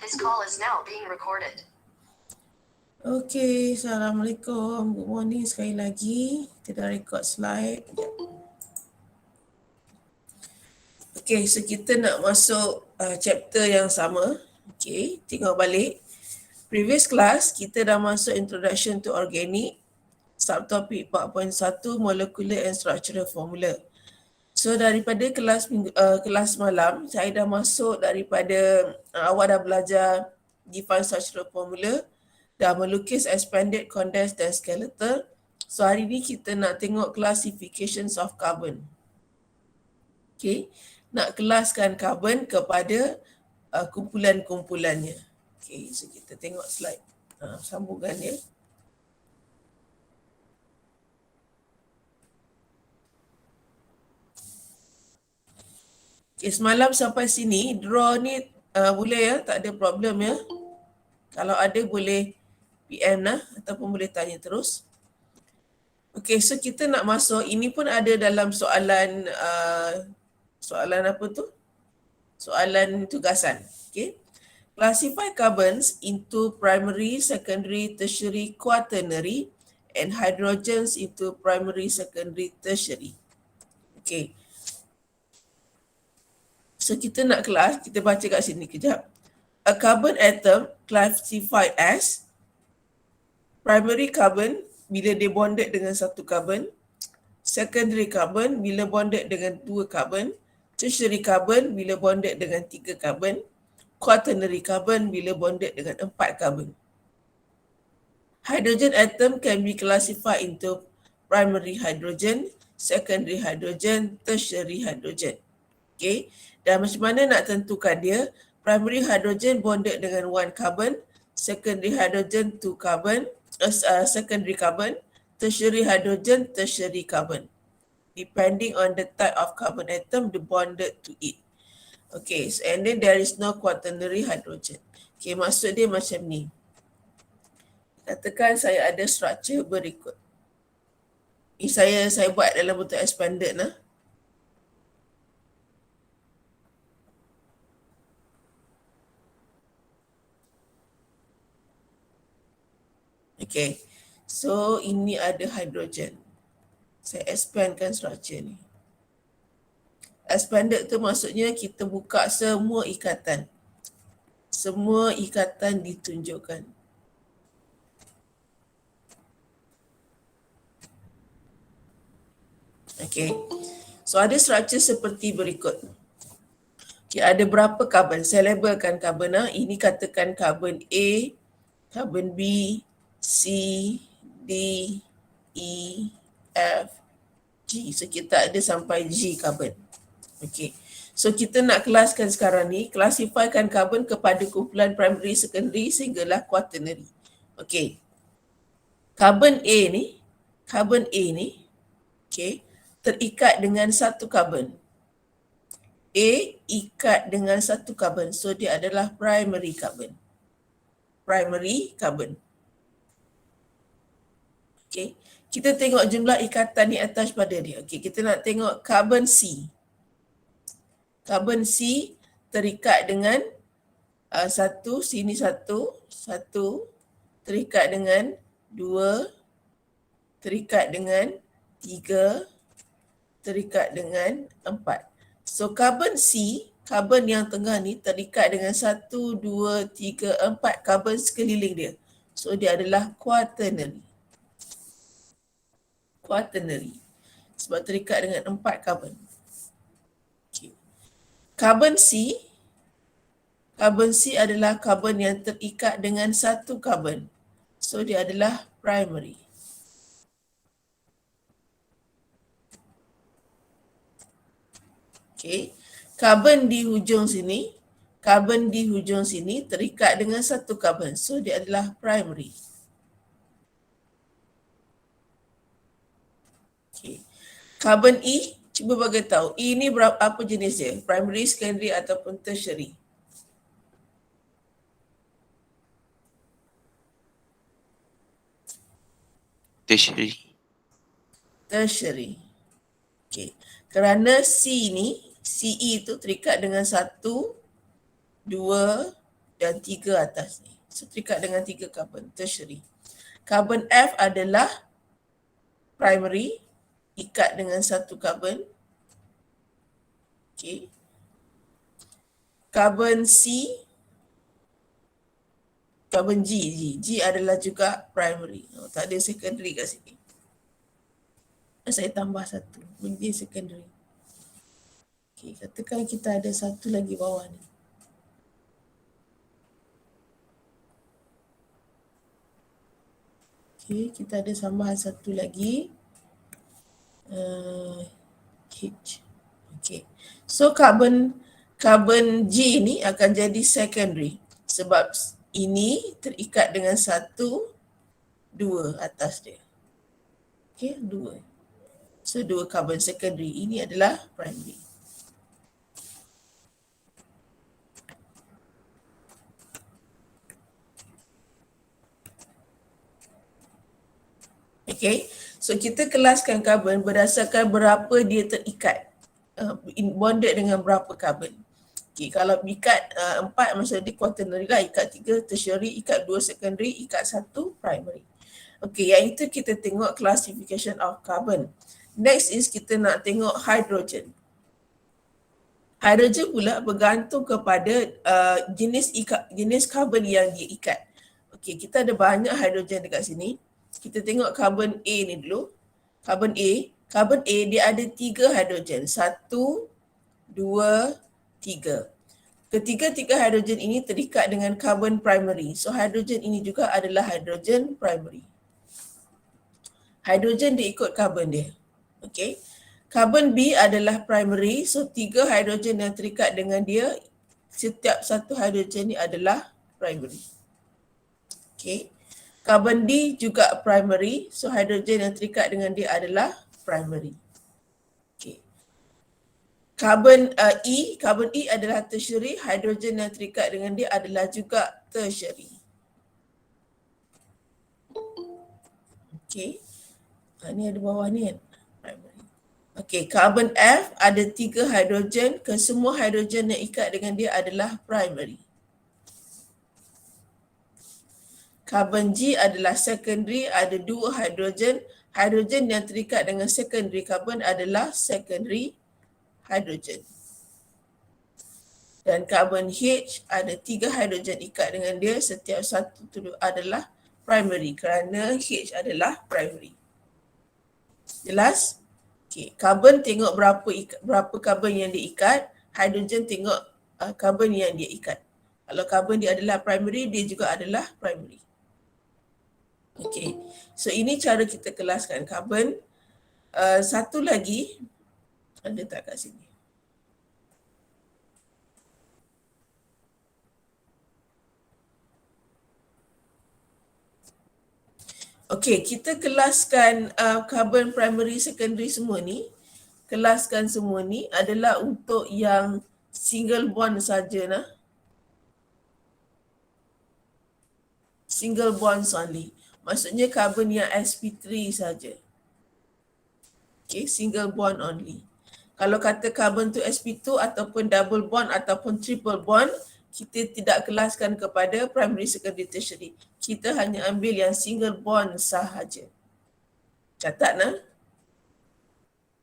This call is now being recorded. Okay, Assalamualaikum. Good morning sekali lagi. Kita dah record slide. Okay, so kita nak masuk chapter yang sama. Okay, tengok balik. Previous class, kita dah masuk Introduction to Organic. Subtopik 4.1, Molecular and Structural Formula. So daripada kelas malam, saya dah masuk daripada awak dah belajar define structural formula, dah melukis expanded, condensed dan skeletal. So hari ni kita nak tengok classifications of carbon. Okay, nak kelaskan carbon kepada kumpulan-kumpulannya. Okay, so kita tengok slide sambungannya. Okay, semalam sampai sini, draw ni boleh ya, tak ada problem ya. Kalau ada boleh PM lah ataupun boleh tanya terus. Okay, so kita nak masuk, ini pun ada dalam soalan, soalan apa tu? Soalan tugasan. Okay. Classify carbons into primary, secondary, tertiary, quaternary and hydrogens into primary, secondary, tertiary. Okay. So kita nak kelas, kita baca kat sini kejap. A carbon atom classified as primary carbon bila dia bonded dengan satu carbon, secondary carbon bila bonded dengan dua carbon, tertiary carbon bila bonded dengan tiga carbon, quaternary carbon bila bonded dengan 4 carbon. Hydrogen atom can be classified into primary hydrogen, secondary hydrogen, tertiary hydrogen. Okay. Dan macam mana nak tentukan dia? Primary hydrogen bonded dengan 1 carbon, secondary hydrogen 2 carbon, secondary carbon, tertiary hydrogen, tertiary carbon. Depending on the type of carbon atom they bonded to it. Okay, so, and then there is no quaternary hydrogen. Okay, maksud dia macam ni. Katakan saya ada structure berikut. Ini saya buat dalam bentuk expanded lah. Okay, so ini ada hydrogen. Saya expandkan structure ni. Expanded tu maksudnya kita buka semua ikatan. Semua ikatan ditunjukkan. Okay, so ada structure seperti berikut. Okay, ada berapa carbon? Saya labelkan carbon. Ini katakan carbon A, carbon B, C, D, E, F, G. So kita ada sampai G carbon. Okay. So kita nak kelaskan sekarang ni, klasifikasikan carbon kepada kumpulan primary, secondary sehinggalah quaternary. Okay. Carbon A ni, okay, terikat dengan satu carbon. A ikat dengan satu carbon. So dia adalah primary carbon. Primary carbon. Okay. Kita tengok jumlah ikatan di atas pada dia. Okay. Kita nak tengok carbon C. Carbon C terikat dengan satu, sini satu, terikat dengan dua, terikat dengan tiga, terikat dengan 4. So carbon C, carbon yang tengah ni terikat dengan 1, 2, 3, 4 carbon sekeliling dia. So dia adalah quaternary. Quaternary. Sebab terikat dengan 4 carbon. Okay. Carbon C adalah carbon yang terikat dengan satu carbon. So dia adalah primary. Okay. Carbon di hujung sini terikat dengan satu carbon. So dia adalah primary. Okay. Carbon E, cuba bagi tahu. E ni apa jenis dia? Primary, secondary ataupun tertiary? Tertiary. Tertiary. Okay. Kerana C ni, CE tu terikat dengan 1, 2, dan 3 atas ni. So terikat dengan 3 karbon, tertiary. Karbon F adalah primary, ikat dengan 1 karbon. Okay. Karbon C, karbon G adalah juga primary. Tak ada secondary kat sini. Saya tambah 1, menjadi secondary. Okay, katakan kita ada 1 lagi bawah ni. Okay, kita ada tambahan 1 lagi. H. Okay. So carbon G ni akan jadi secondary sebab ini terikat dengan 1, 2 atas dia. Okay, 2. So 2 carbon secondary. Ini adalah primary. Okay, so kita kelaskan karbon berdasarkan berapa dia terikat. Bonded dengan berapa karbon. Okay, kalau ikat 4 maksudnya dia quaternary lah, ikat 3 tertiary, ikat 2 secondary, ikat 1 primary. Okay, yang itu kita tengok classification of carbon. Next is kita nak tengok hydrogen. Hydrogen pula bergantung kepada jenis karbon yang diikat. Okay, kita ada banyak hydrogen dekat sini. Kita tengok karbon A ni dulu. Karbon A dia ada 3 hidrogen. 1, 2, 3. Ketiga-tiga hidrogen ini terikat dengan karbon primary. So hidrogen ini juga adalah hidrogen primary. Hidrogen dia ikut karbon dia. Okay. Karbon B adalah primary. So 3 hidrogen yang terikat dengan dia, setiap satu hidrogen ni adalah primary. Okay. Karbon D juga primary. So hidrogen yang terikat dengan dia adalah primary. Okay. Karbon E adalah tertiary. Hidrogen yang terikat dengan dia adalah juga tertiary. Okay. Ni ada bawah ni kan. Primary. Okay. Karbon F ada 3 hidrogen. Kesemua hidrogen yang ikat dengan dia adalah primary. Karbon G adalah secondary, ada 2 hidrogen. Hidrogen yang terikat dengan secondary carbon adalah secondary hidrogen. Dan karbon H ada 3 hidrogen ikat dengan dia, setiap satu tu adalah primary kerana H adalah primary. Jelas? Okay. Karbon tengok berapa karbon yang diikat, hidrogen tengok karbon yang dia ikat. Kalau karbon dia adalah primary, dia juga adalah primary. Okay, so ini cara kita kelaskan karbon. Satu lagi, ada tak kat sini? Okay, kita kelaskan karbon primary, secondary semua ni. Kelaskan semua ni adalah untuk yang single bond saja nah. Single bonds only. Maksudnya karbon yang sp3 saja. Okay, single bond only. Kalau kata karbon tu sp2 ataupun double bond ataupun triple bond, kita tidak kelaskan kepada primary, secondary, tertiary. Kita hanya ambil yang single bond sahaja. Catat nah.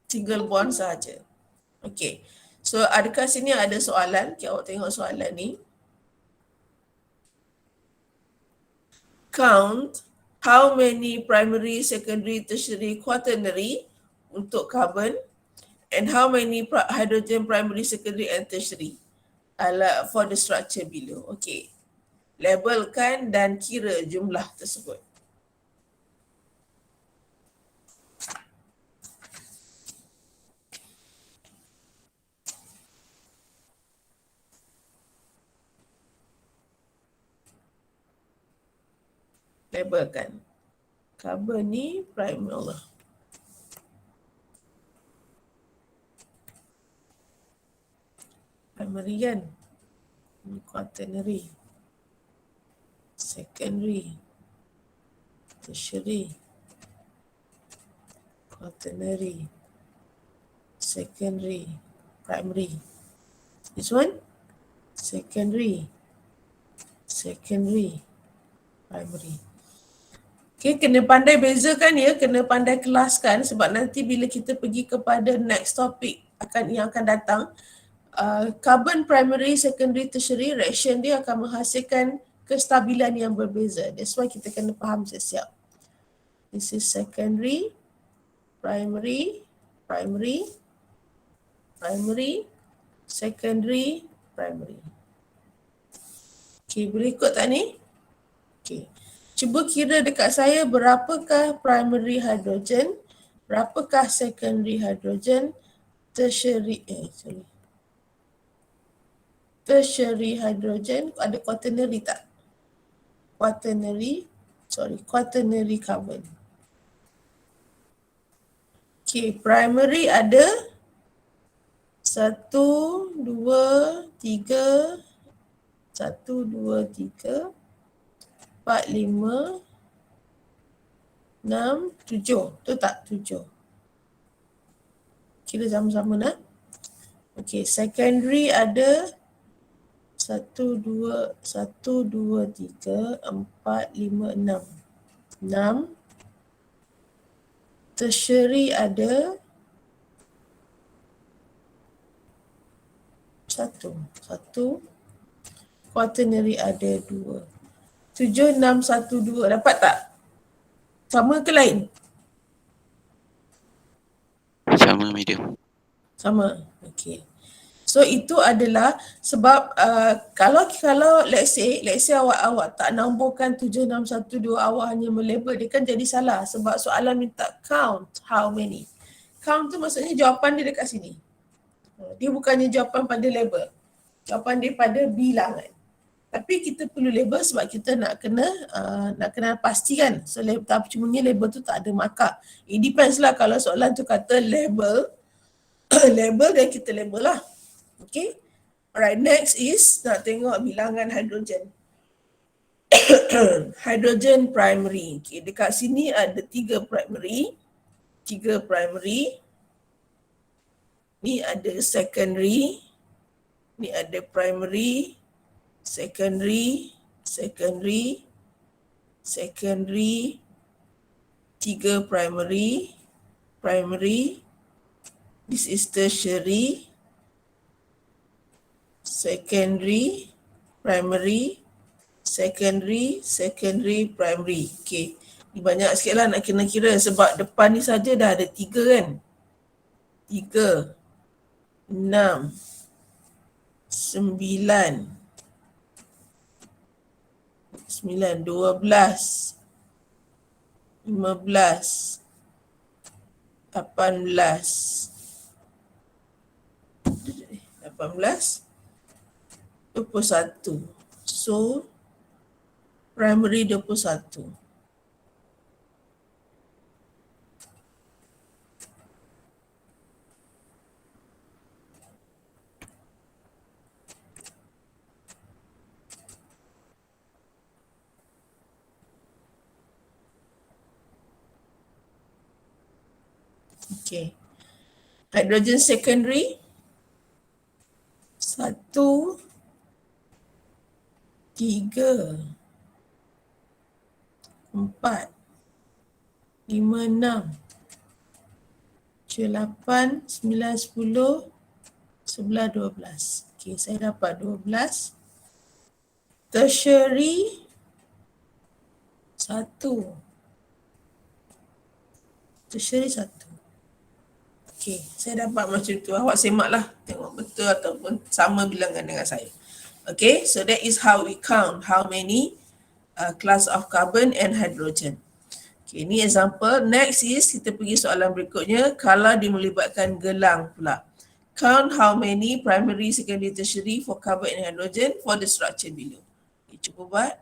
Single bond sahaja. Okay. So adakah sini ada soalan? Okay, awak tengok soalan ni. Count how many primary, secondary, tertiary, quaternary untuk carbon and how many hydrogen primary, secondary and tertiary for the structure below. Okay. Labelkan dan kira jumlah tersebut. Labelkan. Carbon ni primary. Primary kan? Ini quaternary. Secondary. Tertiary. Quaternary. Secondary. Primary. This one? Secondary. secondary, primary. Okay, kena pandai bezakan ya, kena pandai kelaskan sebab nanti bila kita pergi kepada next topic yang akan datang, carbon primary, secondary, tertiary, reaction dia akan menghasilkan kestabilan yang berbeza. That's why kita kena faham siap-siap. This is secondary, primary, primary, primary, secondary, primary. Okay, boleh ikut tak ni? Okay. Cuba kira dekat saya berapakah primary hydrogen, berapakah secondary hydrogen, tertiary hydrogen, ada quaternary tak? Quaternary carbon. Okay, primary ada 1, 2, 3, 4, 5, 6, 7. Betul tak? 7. Kira sama-sama nak. Okay, secondary ada 1, 2, 3, 4, 5, 6. 6. Tertiary ada 1. Quaternary ada 2. 7, 6, 1, 2. Dapat tak? Sama ke lain? Sama, medium. Sama. Okay. So itu adalah sebab kalau let's say awak tak nomborkan 7, 6, 1, 2, awak hanya melabel, dia kan jadi salah sebab soalan minta count how many. Count tu maksudnya jawapan dia dekat sini. Dia bukannya jawapan pada label. Jawapan dia pada bilangan. Tapi kita perlu label sebab kita nak kena pastikan. So tapi cumanya label tu tak ada markah. It depends lah kalau soalan tu kata label label dan kita label lah. Okay. Alright, next is nak tengok bilangan hydrogen. Hydrogen primary. Okay, dekat sini ada 3 primary. Ni ada secondary. Ni ada primary, secondary, 3 primary. This is tertiary, secondary, primary, secondary, primary. Okay. Ni banyak sikit lah nak kena kira sebab depan ni saja dah ada 3 kan. 3, 6, 9, 12, 15, 18, 21. So, primary 21. Okay. Hydrogen secondary 1, 3, 4, 5, 6, 7, 8, 9, 10, 11, 12. Okay, saya dapat 12. Tertiary 1. Okay, saya dapat macam tu. Awak semaklah. Tengok betul ataupun sama bilangan dengan saya. Okay, so that is how we count how many class of carbon and hydrogen. Okay, ni example. Next is kita pergi soalan berikutnya. Kalau dia melibatkan gelang pula. Count how many primary, secondary, tertiary for carbon and hydrogen for the structure below. Okay, cuba buat.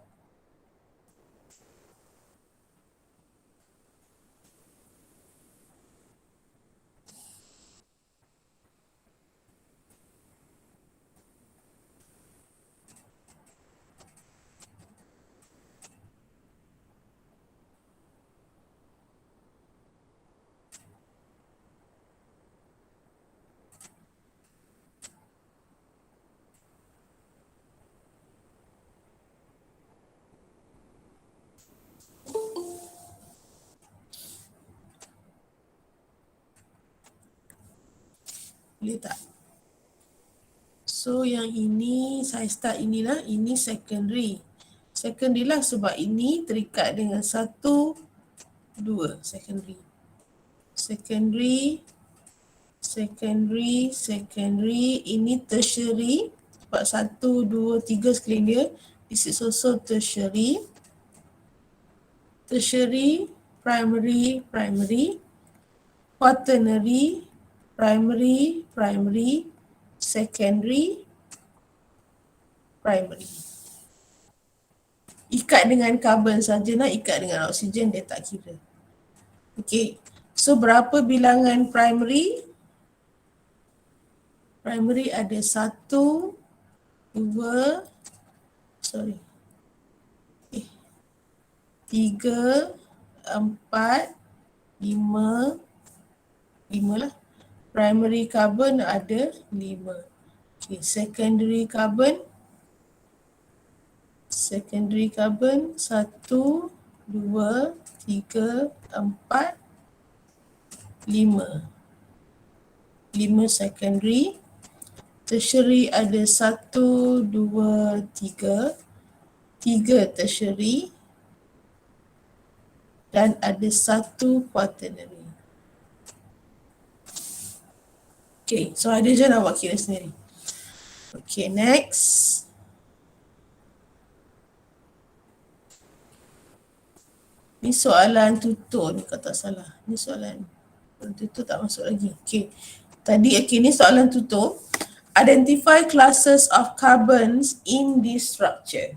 Boleh tak? So yang ini saya start inilah, ini secondary. Secondary lah sebab ini terikat dengan 1, 2 secondary. Secondary, ini tertiary sebab 1, 2, 3 sekeliling dia. This is also tertiary. Tertiary, primary, quaternary, primary, secondary, primary. Ikat dengan karbon saja, nak ikat dengan oksigen dia tak kira. Okay, so berapa bilangan primary? Primary ada 1, 2, 3, 4, 5 lah. Primary carbon ada 5. Okay, secondary carbon 1, 2, 3, 4, 5 secondary. Tertiary ada 1, 2, 3 tertiary dan ada 1 quaternary. Okay, so ada je nak buat kira sendiri. Okay, next. Ni soalan tutur ni kalau tak salah. Ni soalan tutur tak masuk lagi. Okay, tadi ni soalan tutur. Identify classes of carbons in this structure.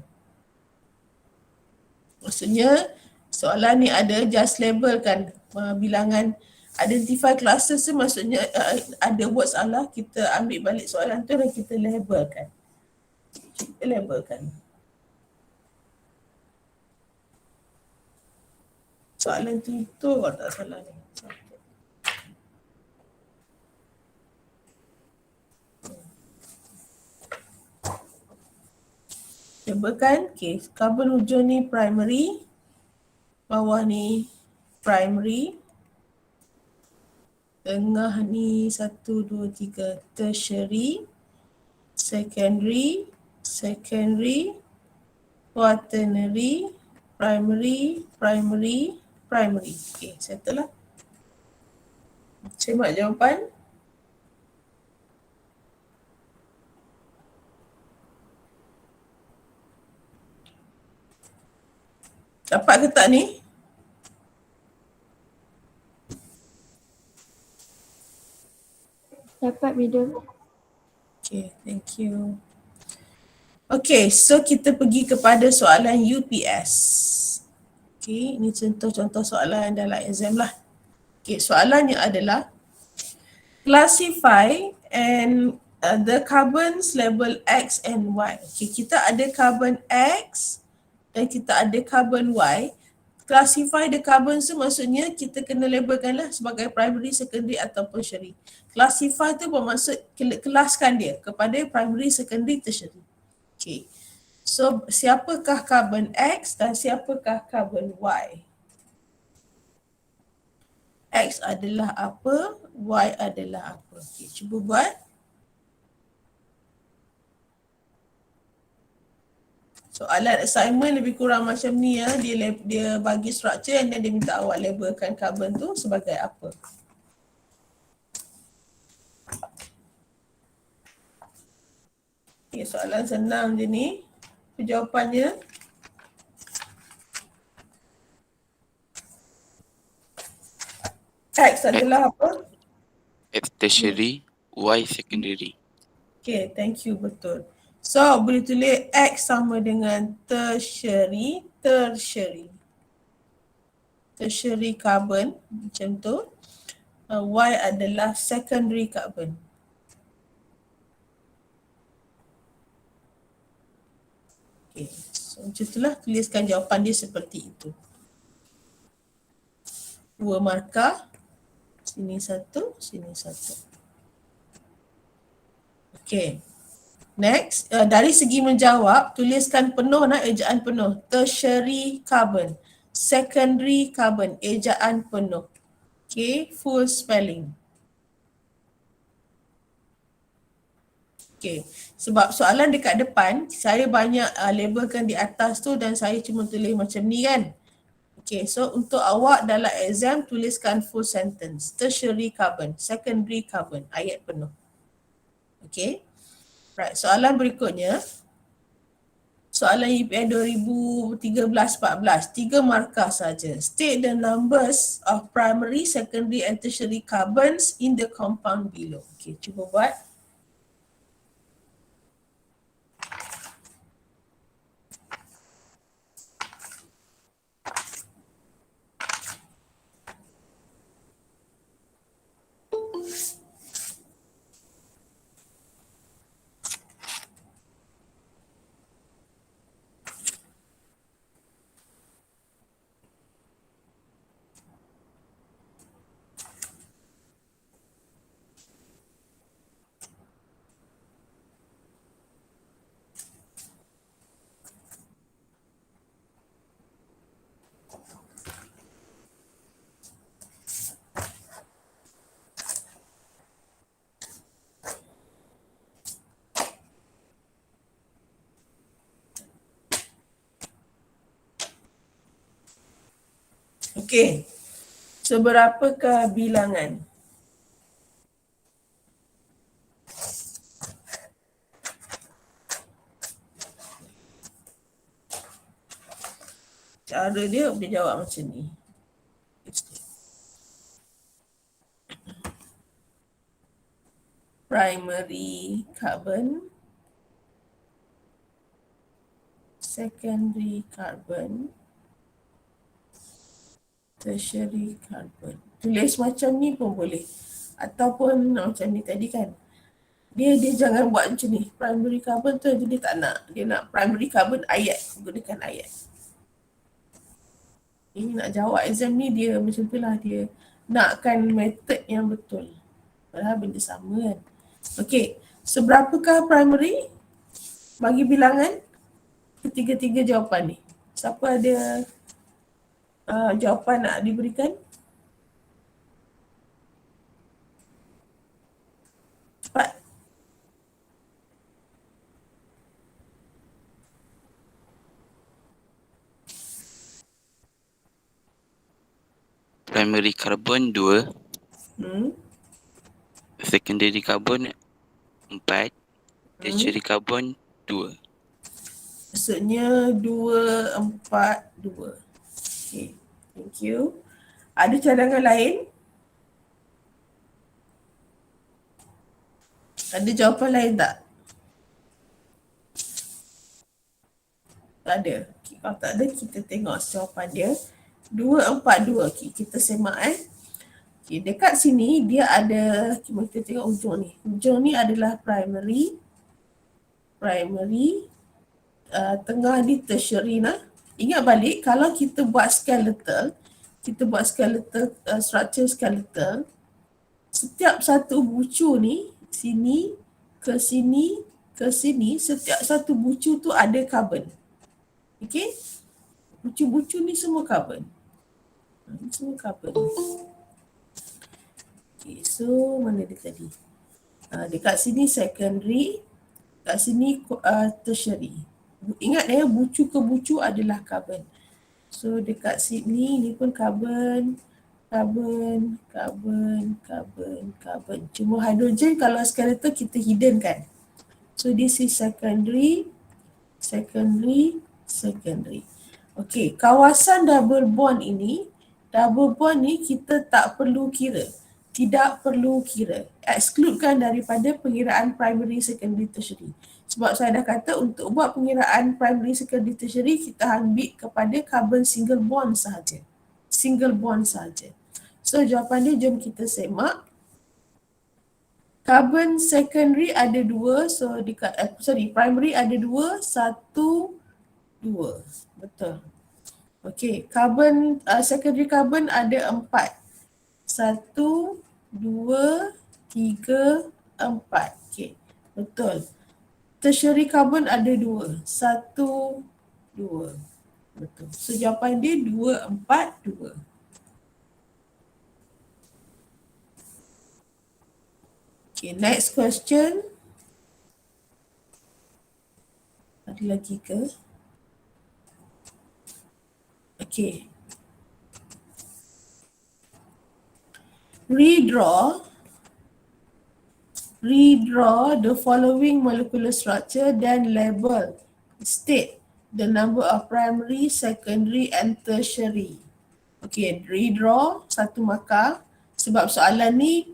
Maksudnya soalan ni ada just label kan bilangan. Identify classes tu maksudnya ada word salah, kita ambil balik soalan tu dan kita labelkan. Soalan tutur kalau tak salah ni. Labelkan, okay, carbon hujung ni primary, bawah ni primary, tengah ni 1, 2, 3 tertiary, secondary, quaternary, primary. Okay, settle lah. Semak jawapan. Dapat ke tak ni? Dapat, Madam. Okay, thank you. Okay, so kita pergi kepada soalan UPS. Okay, ini contoh-contoh soalan dalam exam lah. Okay, soalannya adalah classify and the carbons label X and Y. Okay, kita ada carbon X dan kita ada carbon Y. Classify the carbons tu maksudnya kita kena labelkanlah sebagai primary, secondary atau tertiary. Classify tu bermaksud kelaskan dia kepada primary, secondary, tertiary. Okay. So siapakah carbon X dan siapakah carbon Y? X adalah apa? Y adalah apa? Okay, cuba buat. Soalan assignment lebih kurang macam ni ya. Dia bagi structure dan dia minta awak labelkan carbon tu sebagai apa. Okay, soalan senang je ni. Jawapannya. X adalah apa? X tertiary, Y secondary. Okay, thank you, betul. So, boleh tulis X sama dengan tertiary carbon, macam tu. Y adalah secondary carbon. Okay, so macam itulah, tuliskan jawapan dia seperti itu. 2 markah, sini 1, sini 1. Okay. Next, dari segi menjawab, tuliskan penuh ejaan penuh. Tertiary carbon, secondary carbon, ejaan penuh. Okay, full spelling. Okay, sebab soalan dekat depan, saya banyak labelkan di atas tu dan saya cuma tulis macam ni kan. Okay, so untuk awak dalam exam tuliskan full sentence. Tertiary carbon, secondary carbon, ayat penuh. Okay, right, soalan berikutnya. Soalan UPN 2013-14, 3 markah saja. State the numbers of primary, secondary and tertiary carbons in the compound below. Okay, cuba buat. Okey. Seberapakah bilangan? Cara dia jawab macam ni. Primary carbon, secondary carbon, tertiary carbon. Tulis macam ni pun boleh. Ataupun macam ni tadi kan. Dia jangan buat macam ni. Primary carbon tu dia tak nak. Dia nak primary carbon ayat. Gunakan ayat. Ini nak jawab exam ni dia macam tu lah. Dia nakkan method yang betul. Padahal benda sama kan. Okey. Seberapakah primary? Bagi bilangan ketiga-tiga jawapan ni. Siapa ada jawapan nak diberikan? Cepat. Primary carbon 2, secondary carbon 4, tertiary carbon 2. Maksudnya 2, 4, 2. Okay, thank you. Ada cadangan lain? Ada jawapan lain tak? Tak ada. Okay, kalau tak ada, kita tengok jawapan dia. 2, 4, 2. Okay, kita semak Okay, dekat sini dia ada, kita tengok ujung ni. Ujung ni adalah primary. Tengah di tertiary lah. Ingat balik, kalau kita buat skeletal, structure skeletal, setiap satu bucu ni, sini, ke sini, ke sini, setiap satu bucu tu ada carbon. Okay? Bucu-bucu ni semua carbon. Ini semua carbon. Okay, so mana dia tadi? Dekat sini secondary, dekat sini tertiary. Ingat bucu ke bucu adalah carbon. So dekat sini ni pun carbon. Cuma hidrogen kalau skeletal kita hidden kan. So this is secondary. Okay, kawasan double bond ni kita tak perlu kira. Tidak perlu kira. Excludekan daripada pengiraan primary, secondary, tertiary. Sebab saya dah kata untuk buat pengiraan primary, secondary, tertiary kita ambil kepada carbon single bond sahaja. So jawapan dia jom kita semak. Carbon secondary ada 2. So primary ada 2, 1, 2. Betul. Okey, carbon secondary carbon ada 4. 1, 2, 3, 4. Okey, betul. Tertiary carbon ada 2. 1, 2. Betul. So jawapan dia 2, 4, 2. Okay, next question. Ada lagi ke? Okay. Redraw the following molecular structure then label. State the number of primary, secondary and tertiary. Okay, redraw satu markah sebab soalan ni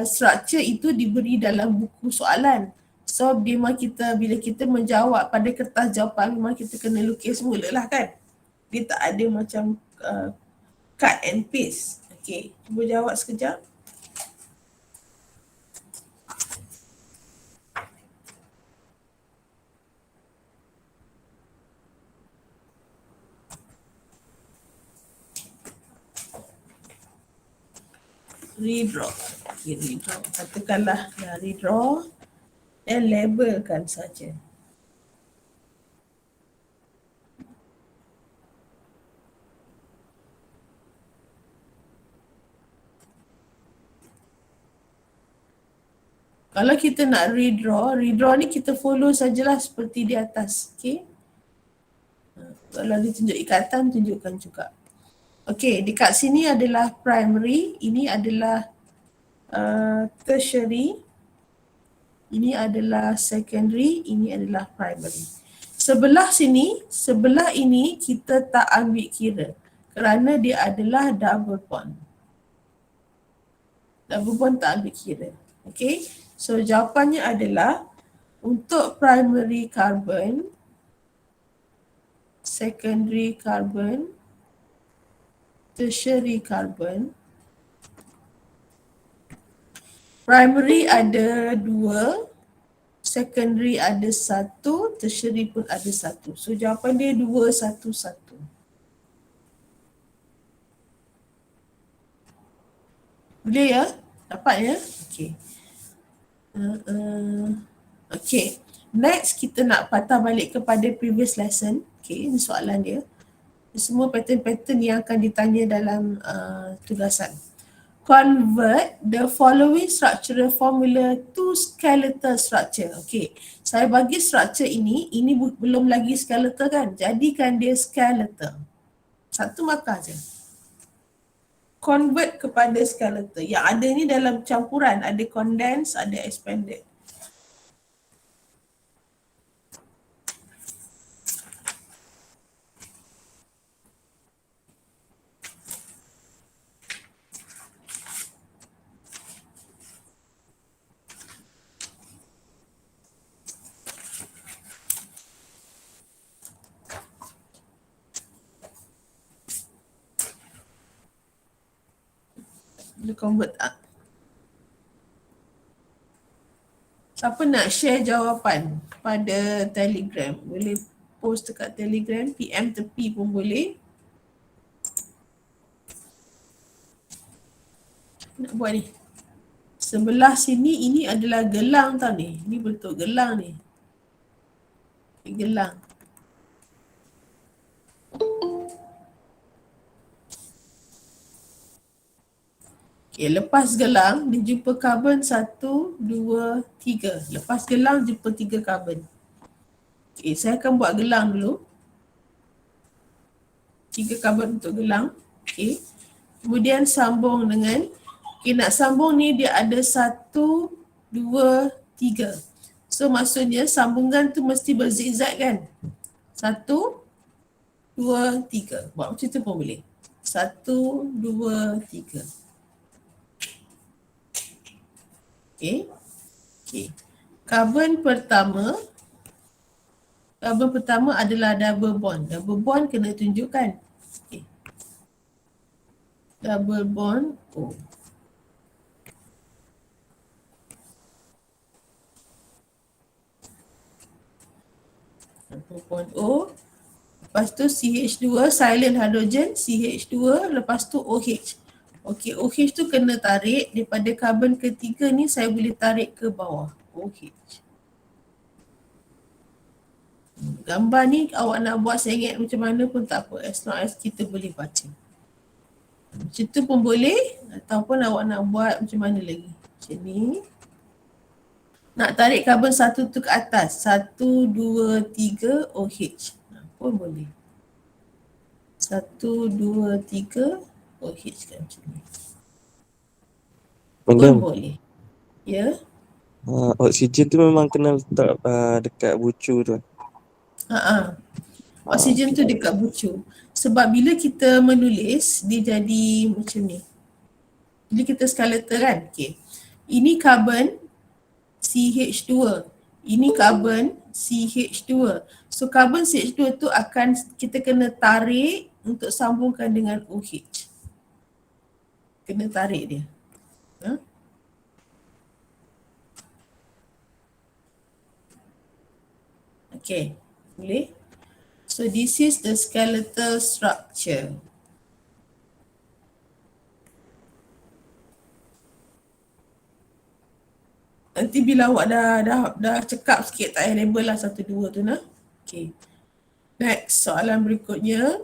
structure itu diberi dalam buku soalan. So memang bila kita menjawab pada kertas jawapan memang kita kena lukis mula lah kan. Dia tak ada macam cut and paste. Okay, cuba jawab sekejap. Redraw. Okay, redraw. Katakanlah redraw dan labelkan saja. Kalau kita nak redraw ni kita follow sajalah seperti di atas. Okay. Kalau ditunjuk ikatan, tunjukkan juga. Okay, dekat sini adalah primary, ini adalah tertiary, ini adalah secondary, ini adalah primary. Sebelah ini kita tak ambil kira kerana dia adalah double bond. Double bond tak ambil kira. Okay, so jawapannya adalah untuk primary carbon, secondary carbon, tertiary carbon. Primary ada 2, secondary ada 1, tertiary pun ada 1. So jawapan dia 2, 1, 1. Boleh ya? Dapat ya? Okay. Okay. Next kita nak patah balik kepada previous lesson. Okay, ini soalan dia. Semua pattern-pattern yang akan ditanya dalam tugasan. Convert the following structural formula to skeletal structure. Okay, saya bagi structure ini belum lagi skeletal kan? Jadikan dia skeletal. Satu markah je. Convert kepada skeletal. Yang ada ni dalam campuran, ada condensed, ada expanded. Dia convert tak? Siapa nak share jawapan pada Telegram? Boleh post dekat Telegram, PM tepi pun boleh. Nak buat ni. Sebelah sini ini adalah gelang tau ni. Ni bentuk gelang ni. Gelang. Okay, lepas gelang dia jumpa karbon 1, 2, 3. Lepas gelang jumpa 3 karbon. Okay, saya akan buat gelang dulu. 3 karbon untuk gelang. Okay. Kemudian sambung dengan, okay, nak sambung ni dia ada 1, 2, 3. So maksudnya sambungan tu mesti berzigzag kan. 1, 2, 3. Buat macam tu pun boleh. 1, 2, 3. Okay. Okay. Karbon pertama adalah double bond. Double bond kena tunjukkan. Okay. Double bond O. Double bond O. Lepas tu CH2, silent hydrogen, CH2, lepas tu OH. Okey, OH tu kena tarik daripada karbon ketiga ni saya boleh tarik ke bawah. OH. Gambar ni awak nak buat sengit macam mana pun tak apa. As long as kita boleh baca. Macam tu pun boleh ataupun awak nak buat macam mana lagi. Macam ni. Nak tarik karbon satu tu ke atas. 1, 2, 3 OH. Pun boleh. 1, 2, 3 OH kan macam ni. Pun Madam, boleh. Ya. oksigen tu memang kena letak dekat bucu tu. Oksigen tu dekat bucu. Sebab bila kita menulis, dia jadi macam ni. Bila kita skeleton kan, okay. Ini karbon CH2. Ini karbon CH2. So karbon CH2 tu akan kita kena tarik untuk sambungkan dengan OH. Kena tarik dia. Ha? Okay, boleh? So this is the skeletal structure. Nanti bila awak dah cekap sikit, tak payah label lah 1, 2 tu nah. Okay. Next, soalan berikutnya.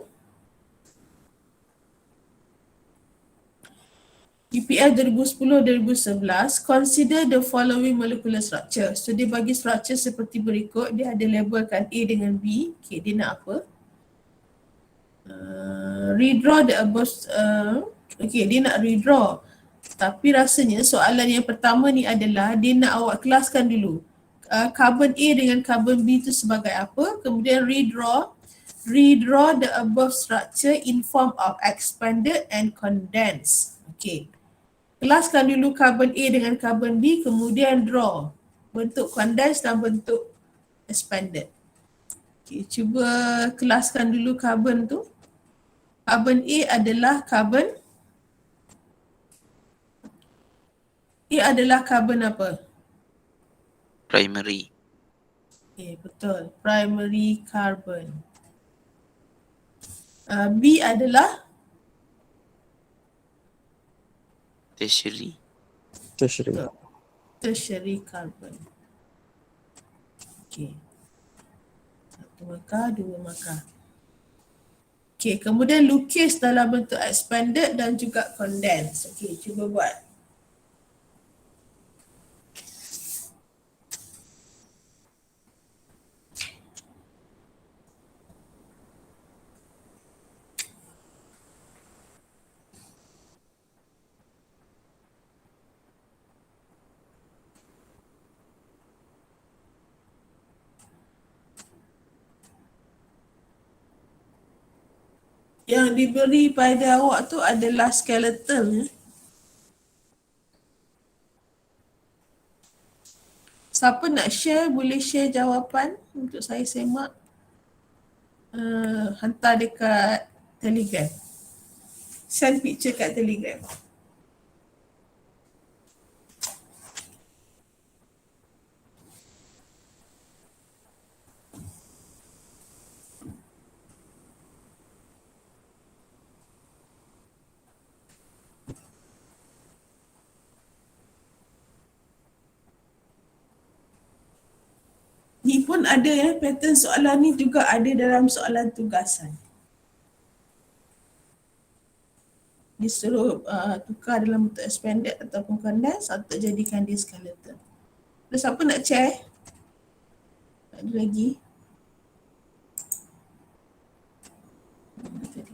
EPL 2010-2011, consider the following molecular structure. So dia bagi structure seperti berikut, dia ada labelkan A dengan B. Okay, dia nak apa? Redraw the above, okay, dia nak redraw. Tapi rasanya soalan yang pertama ni adalah dia nak awak kelaskan dulu. Carbon A dengan carbon B tu sebagai apa? Kemudian redraw the above structure in form of expanded and condensed. Okay. Kelaskan dulu carbon A dengan carbon B, kemudian draw bentuk condensed dan bentuk expanded. Okay, cuba kelaskan dulu carbon tu. Carbon A adalah carbon apa? Primary. Okay, betul. Primary carbon. B adalah Tertiary. tertiary carbon. Okay. 1 markah, 2 markah. Okay, kemudian lukis dalam bentuk expanded dan juga condensed. Okay, cuba buat. Yang diberi pada awak tu adalah skeleton. Siapa nak share, boleh share jawapan untuk saya semak. Hantar dekat Telegram. Send picture kat Telegram. Ni pun ada ya, pattern soalan ni juga ada dalam soalan tugasan. Disuruh tukar dalam bentuk expanded ataupun condensed atau jadikan dia skeleton. Ada siapa nak share? Tak ada lagi. Tadi.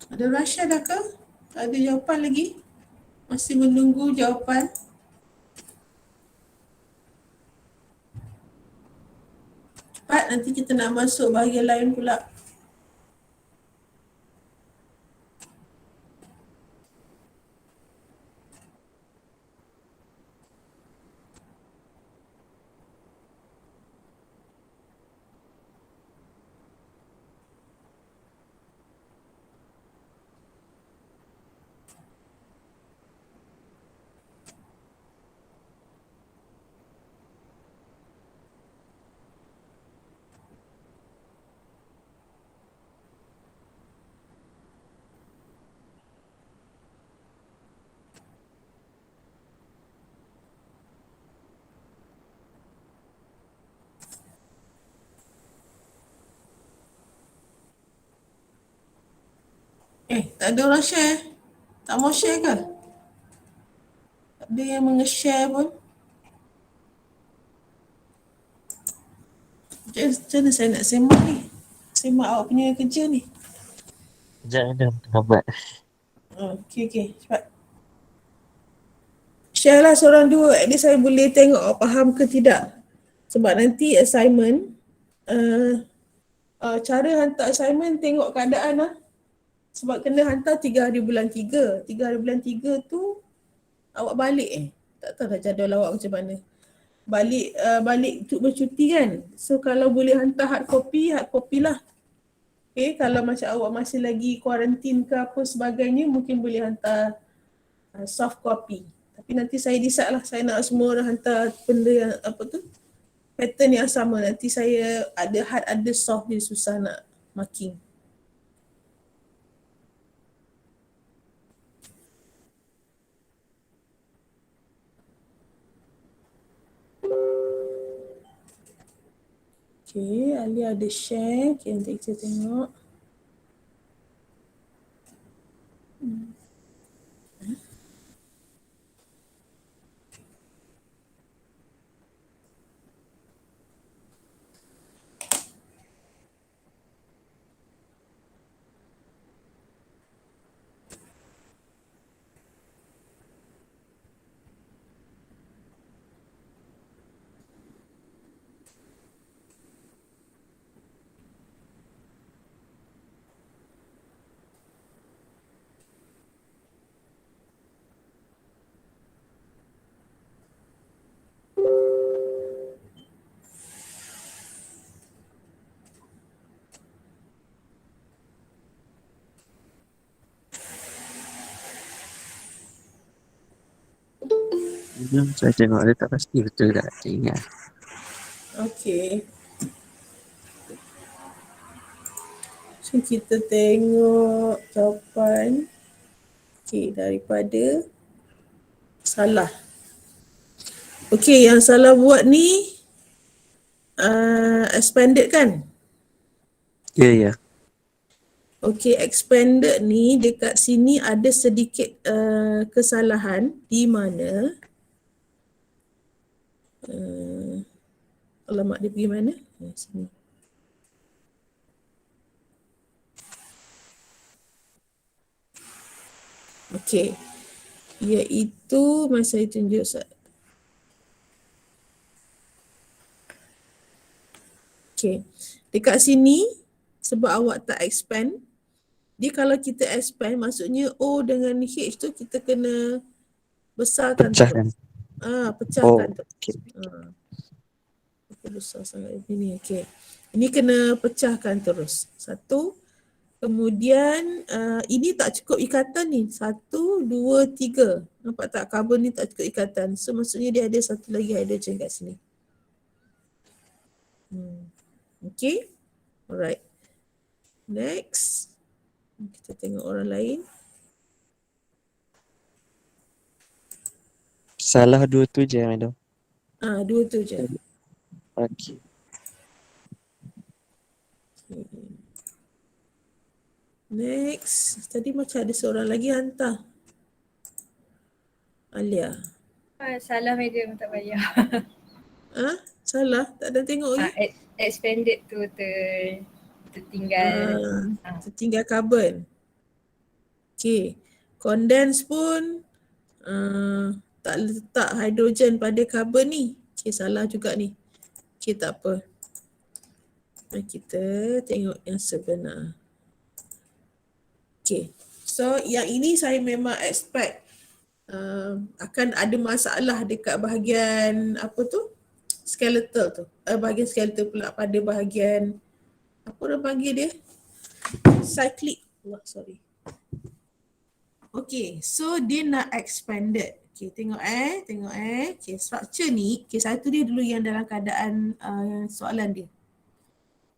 Ada Rasha dah ke? Tak ada jawapan lagi? Masih menunggu jawapan? Cepat, nanti kita nak masuk bahagian lain pula. Tak ada orang share. Tak mau share ke? Tak ada yang menge-share pun. Macam mana saya nak semak ni? Semak awak punya kerja ni. Jangan terlambat. Okey, cepat. Share lah seorang dua. At least saya boleh tengok awak faham ke tidak. Sebab nanti assignment, cara hantar assignment tengok keadaan lah. Sebab kena hantar 3 hari bulan 3. 3 hari bulan 3 tu awak balik tak tahu dah jadual awak macam mana. Balik untuk bercuti kan. So kalau boleh hantar hard copy lah. Okay, kalau macam awak masih lagi kuarantin ke apa sebagainya, mungkin boleh hantar soft copy. Tapi nanti saya decide lah, saya nak semua orang hantar benda yang apa tu, pattern yang sama. Nanti saya ada hard ada soft, dia susah nak marking. Okay, Ali ada share. Okay, nanti kita tengok. Saya tengok dia tak pasti betul tak. Saya ingat. Okay. So kita tengok jawapan. Okay, daripada salah. Okay, yang salah buat ni expanded kan? Ya. Okay, expanded ni dekat sini ada sedikit kesalahan di mana alamak dia pergi mana? Sini. Okay, iaitu masa saya tunjuk okay, dekat sini sebab awak tak expand, dia kalau kita expand maksudnya O dengan H tu kita kena besarkan Pecahkan. terus. Pecahkan terus. Okay. Besar sangat ini. Okay. Ini kena pecahkan terus. Satu. Kemudian ini tak cukup ikatan ni. 1, 2, 3. Nampak tak? Carbon ni tak cukup ikatan. So maksudnya dia ada satu lagi hydrogen kat sini. Okay. Alright. Next. Kita tengok orang lain. Salah 2 tu je, madam. 2 tu je. Okey. Next. Tadi macam ada seorang lagi hantar. Alia. Salah madam, tak payah. Salah? Tak ada tengok lagi? Expanded tu tertinggal. Tertinggal carbon. Okay. Condense pun Tak letak hidrogen pada karbon ni. Okay, salah juga ni. Okay, tak apa. Kita tengok yang sebenar. Okay, so yang ini saya memang expect akan ada masalah dekat bahagian apa tu? Skeletal tu. Bahagian skeletal pula pada bahagian apa orang panggil dia? Cyclic. Sorry. Okay, so dia nak expanded. Okay, tengok Okay, structure ni, okay, satu dia dulu yang dalam keadaan soalan dia.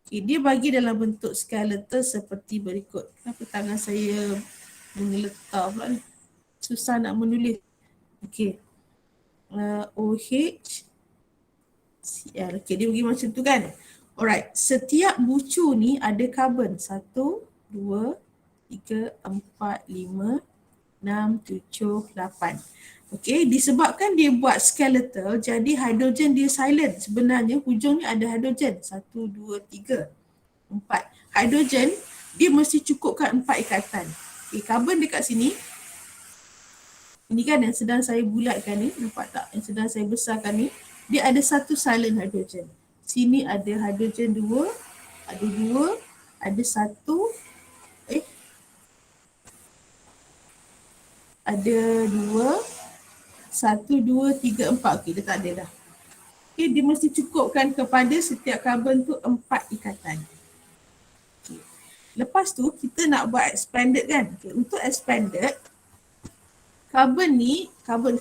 Okay, dia bagi dalam bentuk skeletal seperti berikut. Kenapa tangan saya mengeletar pula ni? Susah nak menulis. Okay. OH Cl. Okay, dia bagi macam tu kan. Alright, setiap bucu ni ada karbon. 1, 2, 3, 4, 5, 6, 7, 8. Okay, disebabkan dia buat skeletal, jadi hidrogen dia silent. Sebenarnya hujung ni ada hidrogen. 1, 2, 3, 4. Hidrogen dia mesti cukupkan 4 ikatan. Okay, karbon dekat sini. Ini kan yang sedang saya bulatkan ni, nampak tak? Yang sedang saya besarkan ni, dia ada satu silent hidrogen. Sini ada hidrogen 2, ada 2, ada 1, ada 2, 1, 2, 3, 4. Okey, dia tak ada dah. Okey, dia mesti cukupkan kepada setiap karbon tu 4 ikatan. Okay. Lepas tu kita nak buat expanded kan. Okay. Untuk expanded, karbon ni,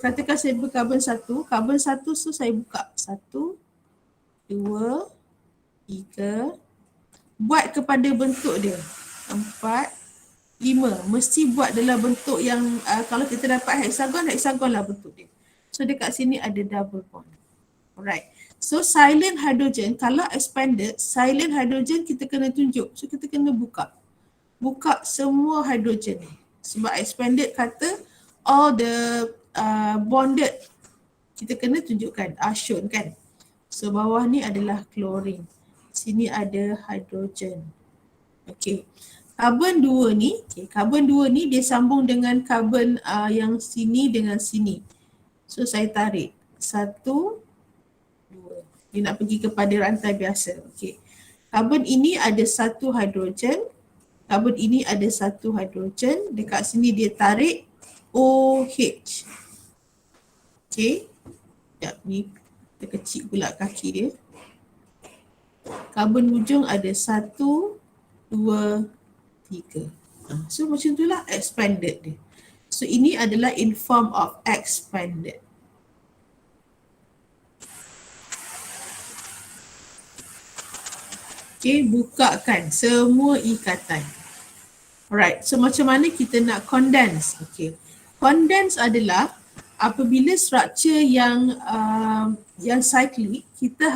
katakan saya berkarbon 1, karbon 1 tu saya buka. 1, 2, 3, buat kepada bentuk dia. 4, 5. Mesti buat dalam bentuk yang kalau kita dapat hexagon lah bentuk dia. So dekat sini ada double bond. Alright. So silent hydrogen, kalau expanded, silent hydrogen kita kena tunjuk. So kita kena buka. Buka semua hydrogen ni. Sebab expanded kata all the bonded. Kita kena tunjukkan, shown kan. So bawah ni adalah chlorine. Sini ada hydrogen. Okay. Karbon 2 ni, karbon 2 ni dia sambung dengan karbon yang sini dengan sini. So saya tarik. 1, 2. Dia nak pergi kepada rantai biasa. Okay. Karbon ini ada 1 hidrogen. Karbon ini ada 1 hidrogen. Dekat sini dia tarik OH. Okay. Sekejap ni terkecil pula kaki dia. Karbon hujung ada 1, 2, 3. So macam itulah expanded dia. So ini adalah in form of expanded. Okay, bukakan semua ikatan. Alright, so macam mana kita nak condense? Okay, condense adalah apabila structure yang cyclic, kita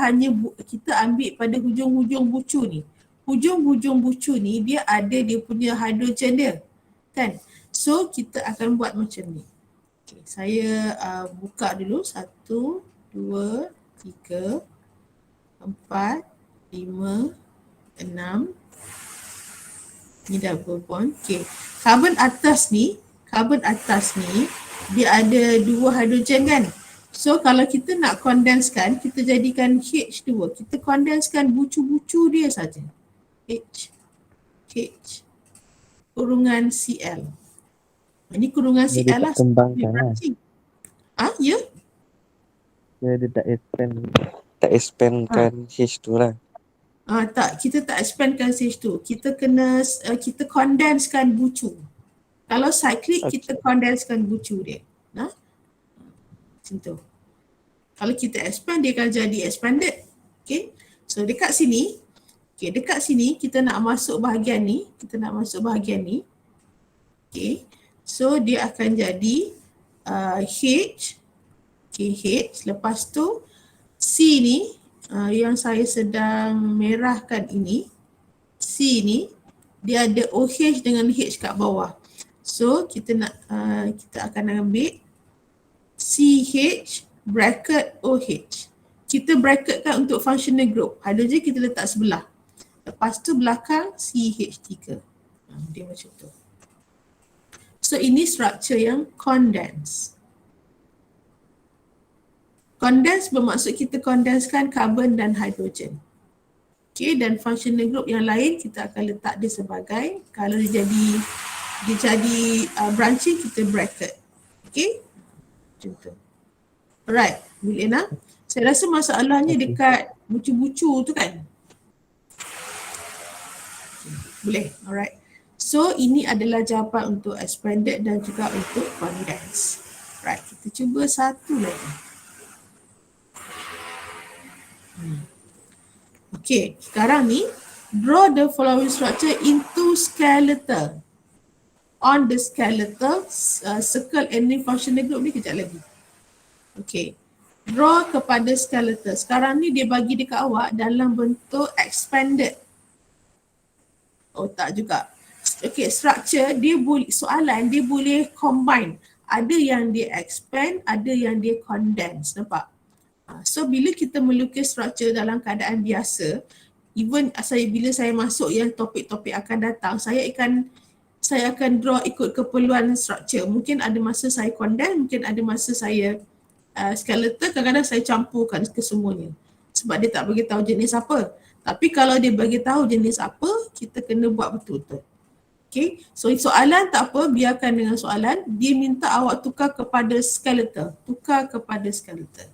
ambil pada hujung-hujung bucu ni. Hujung-hujung bucu ni dia ada dia punya hidrogen dia, kan? So kita akan buat macam ni. Okay, saya buka dulu 1, 2, 3, 4, 5, 6. Ni double bond. Okay, karbon atas ni dia ada 2 hidrogen kan? So kalau kita nak kondensekan, kita jadikan H2. Kita kondensekan bucu-bucu dia saja. H kurungan Cl. Ini kurungan Dia Cl lah. tak kembangkan lah. Ya? Dia tak expandkan H tu lah. Tak, kita tak expandkan H2. Kita kondenskan bucu. Kalau cyclic, kita kondenskan bucu dia. Macam tu. Kalau kita expand, dia akan jadi expanded. Okay. So dekat sini kita nak masuk bahagian ni. Okay. So dia akan jadi H. Okay, H. Lepas tu C ni yang saya sedang merahkan ini. C ni dia ada OH dengan H kat bawah. So kita akan ambil CH bracket OH. Kita bracketkan untuk functional group. Hidrogen kita letak sebelah. Lepas tu belakang CH3. Dia macam tu. So ini structure yang condense. Condense bermaksud kita kondenskan karbon dan hidrogen. Okay, dan functional group yang lain kita akan letak dia sebagai, kalau dia jadi branching, kita bracket. Okay, macam tu. Alright, boleh nak? Saya rasa masalahnya dekat bucu-bucu tu kan? Boleh, alright. So ini adalah jawapan untuk expanded dan juga untuk condensed. Right, kita cuba satu lagi. Okay, sekarang ni draw the following structure into skeletal. On the skeletal, circle any functional group ni kejap lagi. Okay, draw kepada skeletal. Sekarang ni dia bagi dekat awak dalam bentuk expanded. Oh tak juga. Okay, structure dia boleh, soalan dia boleh combine. Ada yang dia expand, ada yang dia condense, nampak? So bila kita melukis structure dalam keadaan biasa, even bila saya masuk yang topik-topik akan datang, saya akan draw ikut keperluan structure. Mungkin ada masa saya condense, mungkin ada masa saya skeletal, kadang-kadang saya campurkan ke semuanya. Sebab dia tak bagi tahu jenis apa. Tapi kalau dia bagi tahu jenis apa, kita kena buat betul-betul. Okay, so soalan tak apa, biarkan dengan soalan. Dia minta awak tukar kepada skeletal. Tukar kepada skeletal.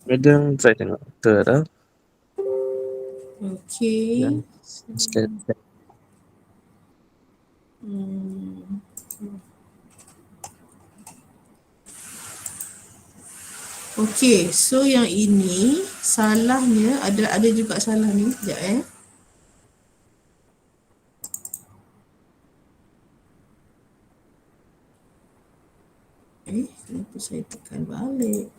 Madam, try tengok. Betul tak? Okay. Ya. Skeletal. Okay, so yang ini salahnya ada juga salah ni. Sekejap kenapa saya tekan balik?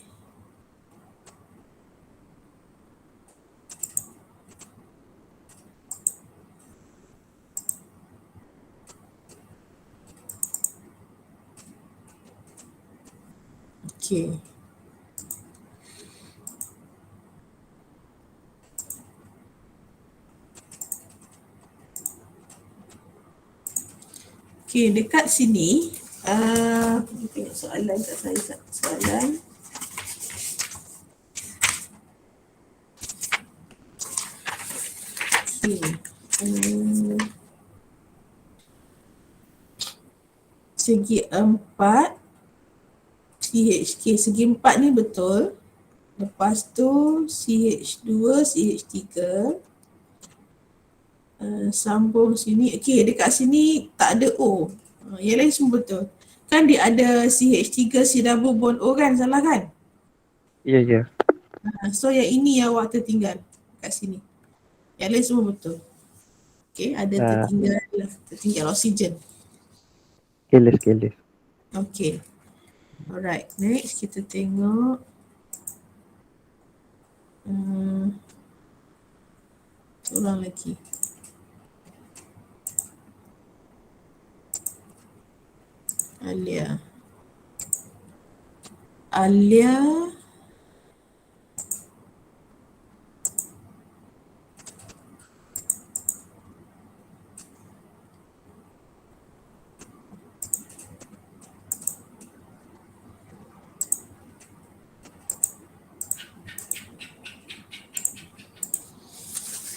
Okay. Okay, dekat sini, tengok soalan kat saya, soalan. Okay. Segi 4, CHK, segi 4 ni betul. Lepas tu CH2, CH3. Sambung sini. Okay, dekat sini tak ada O. Yang lain semua betul. Kan dia ada CH3, C double bond O kan? Salah kan? Ya, ya. So yang ini yang awak tertinggal kat sini. Yang lain semua betul. Okay, ada tertinggal oksigen. Careless. Okay. Alright, next kita tengok. Ulang lagi. Alia.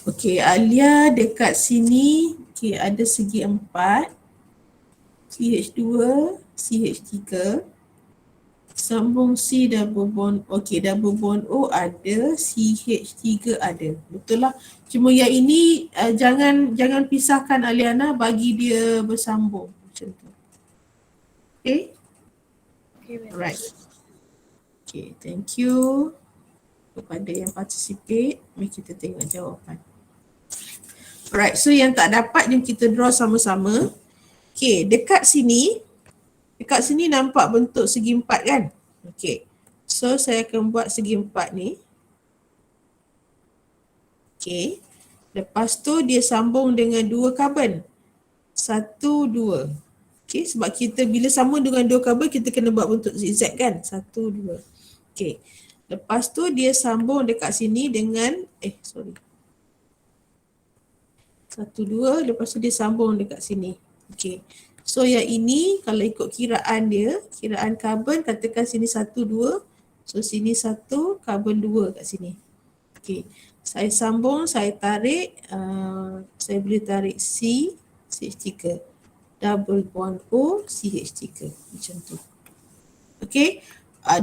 Okey, Alia dekat sini ada segi 4, CH2, CH3. Sambung C double bond. Okey, double bond O ada, CH3 ada. Betul lah. Cuma yang ini jangan pisahkan Aliana, bagi dia bersambung macam tu. Okay? Okay, madam. Alright. Okay, thank you kepada yang participate. Mari kita tengok jawapan. Alright, so yang tak dapat jom kita draw sama-sama. Okay, dekat sini nampak bentuk segi 4 kan? Okay, so saya akan buat segi 4 ni. Okay, lepas tu dia sambung dengan 2 karbon. 1, 2. Okay, sebab kita bila sambung dengan 2 karbon kita kena buat bentuk zigzag kan? 1, 2. Okay, lepas tu dia sambung dekat sini dengan 1, 2, lepas tu dia sambung dekat sini. Okay. So yang ini kalau ikut kiraan dia, kiraan karbon, katakan sini 1, 2. So sini 1, karbon 2 kat sini. Okay. Saya sambung, saya tarik, saya boleh tarik C, CH3. Double bond O, CH3. Macam tu. Okay.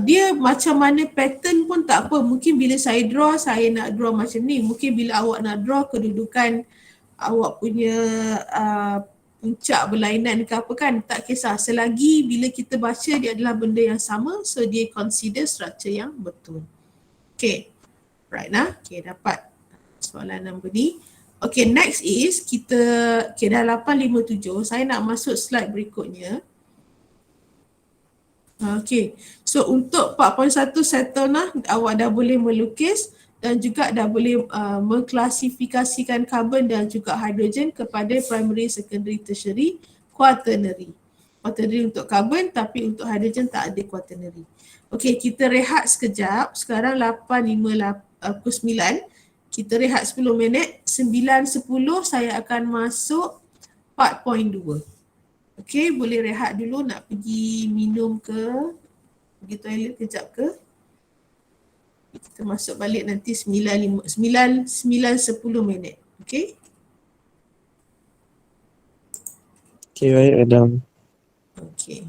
Dia macam mana pattern pun tak apa. Mungkin bila saya nak draw macam ni. Mungkin bila awak nak draw kedudukan awak punya puncak berlainan ke apa kan, tak kisah. Selagi bila kita baca dia adalah benda yang sama, so dia consider structure yang betul. Okay, right nah. Okay, dapat soalan nombor ni. Okay, next is kita, okay dah 8.57, saya nak masuk slide berikutnya. Okay, so untuk 4.1 settle nah, awak dah boleh melukis dan juga dah boleh mengklasifikasikan karbon dan juga hidrogen kepada primary, secondary, tertiary, quaternary. Quaternary untuk karbon tapi untuk hidrogen tak ada quaternary. Okay, kita rehat sekejap. Sekarang 8.59. Kita rehat 10 minit. 9.10 saya akan masuk 4.2. Okay, boleh rehat dulu, nak pergi minum ke, pergi toilet kejap ke. Kita masuk balik nanti 9.10 minit. Okay? Okay, baik Adam. Okay.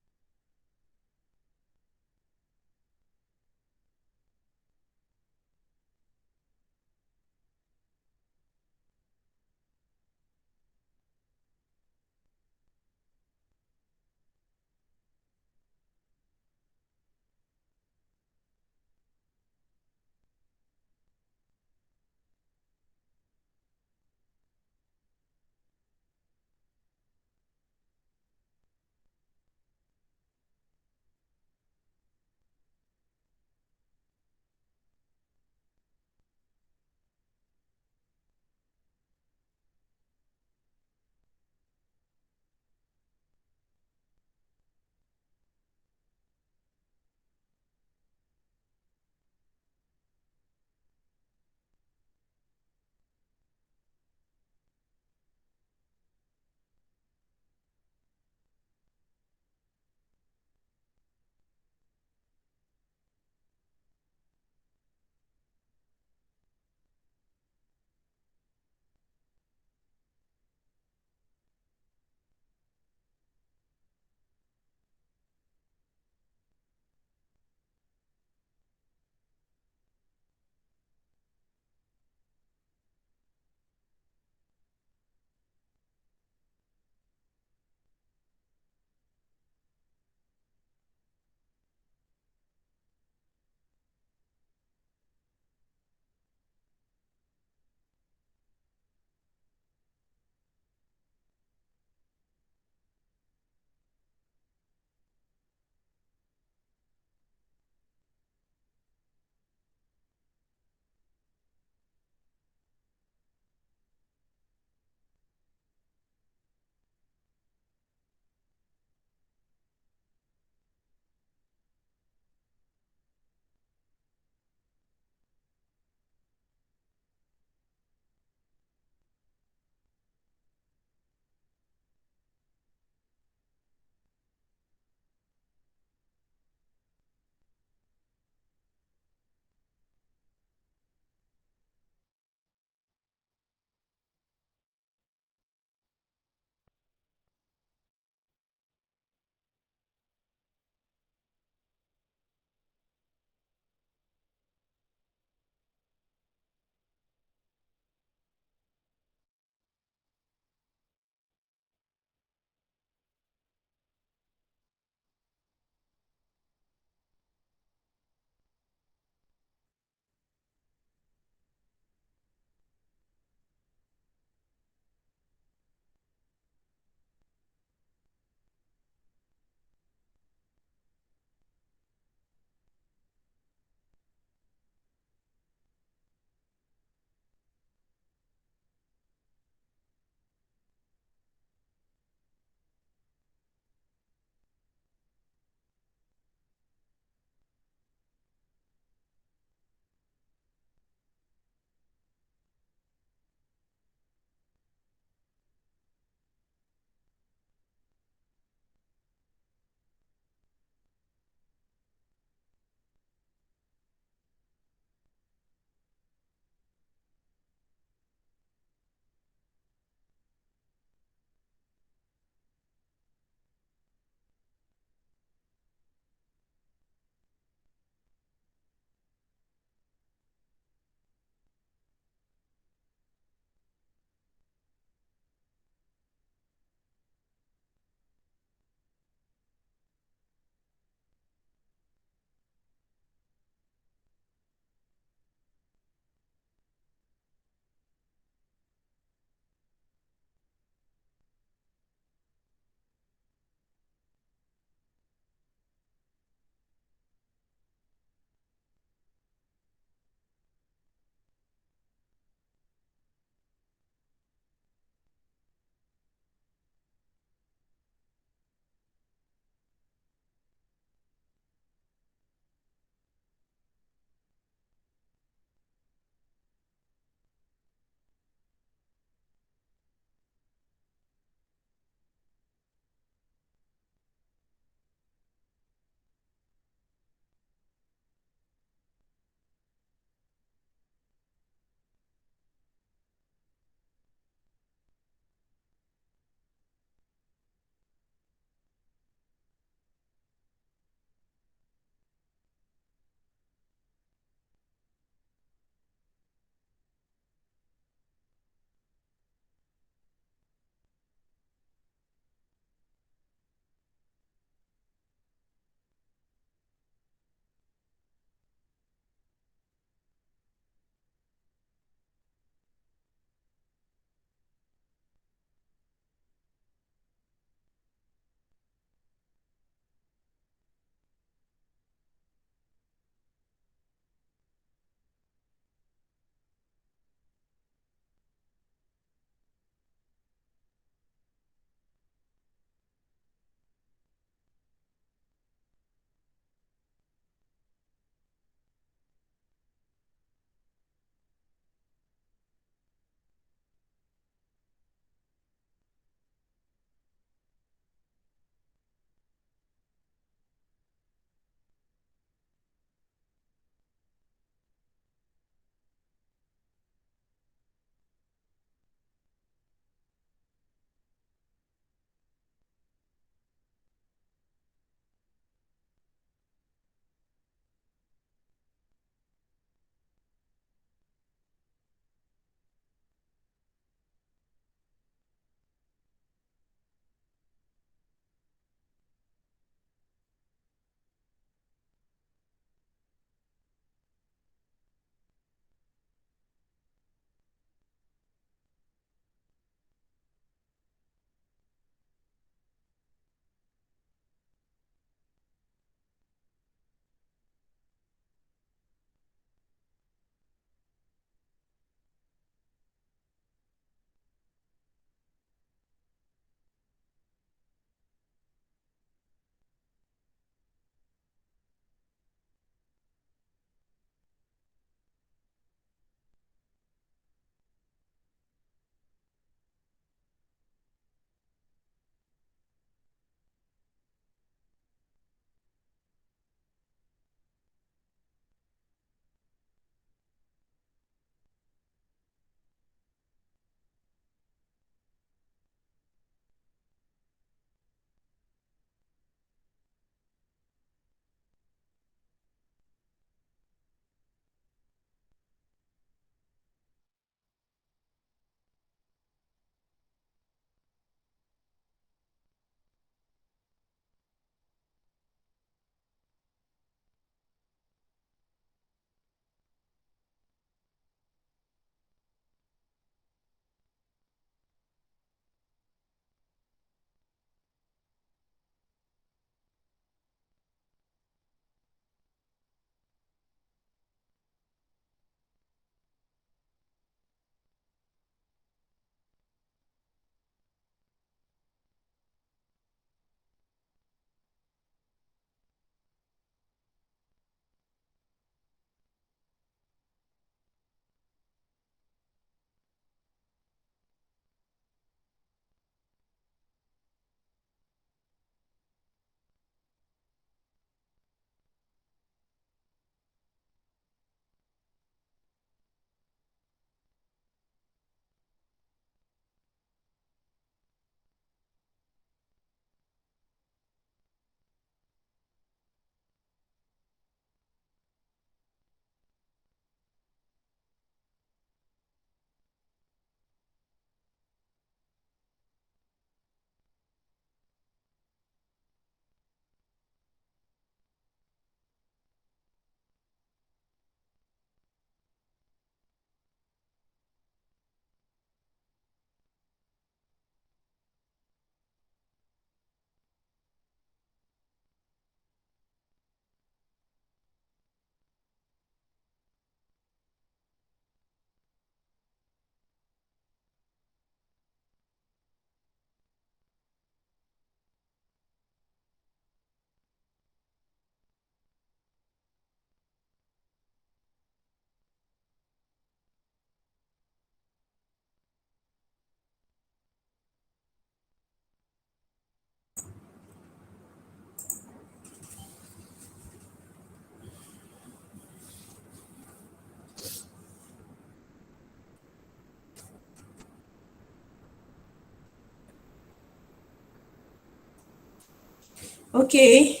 Okay.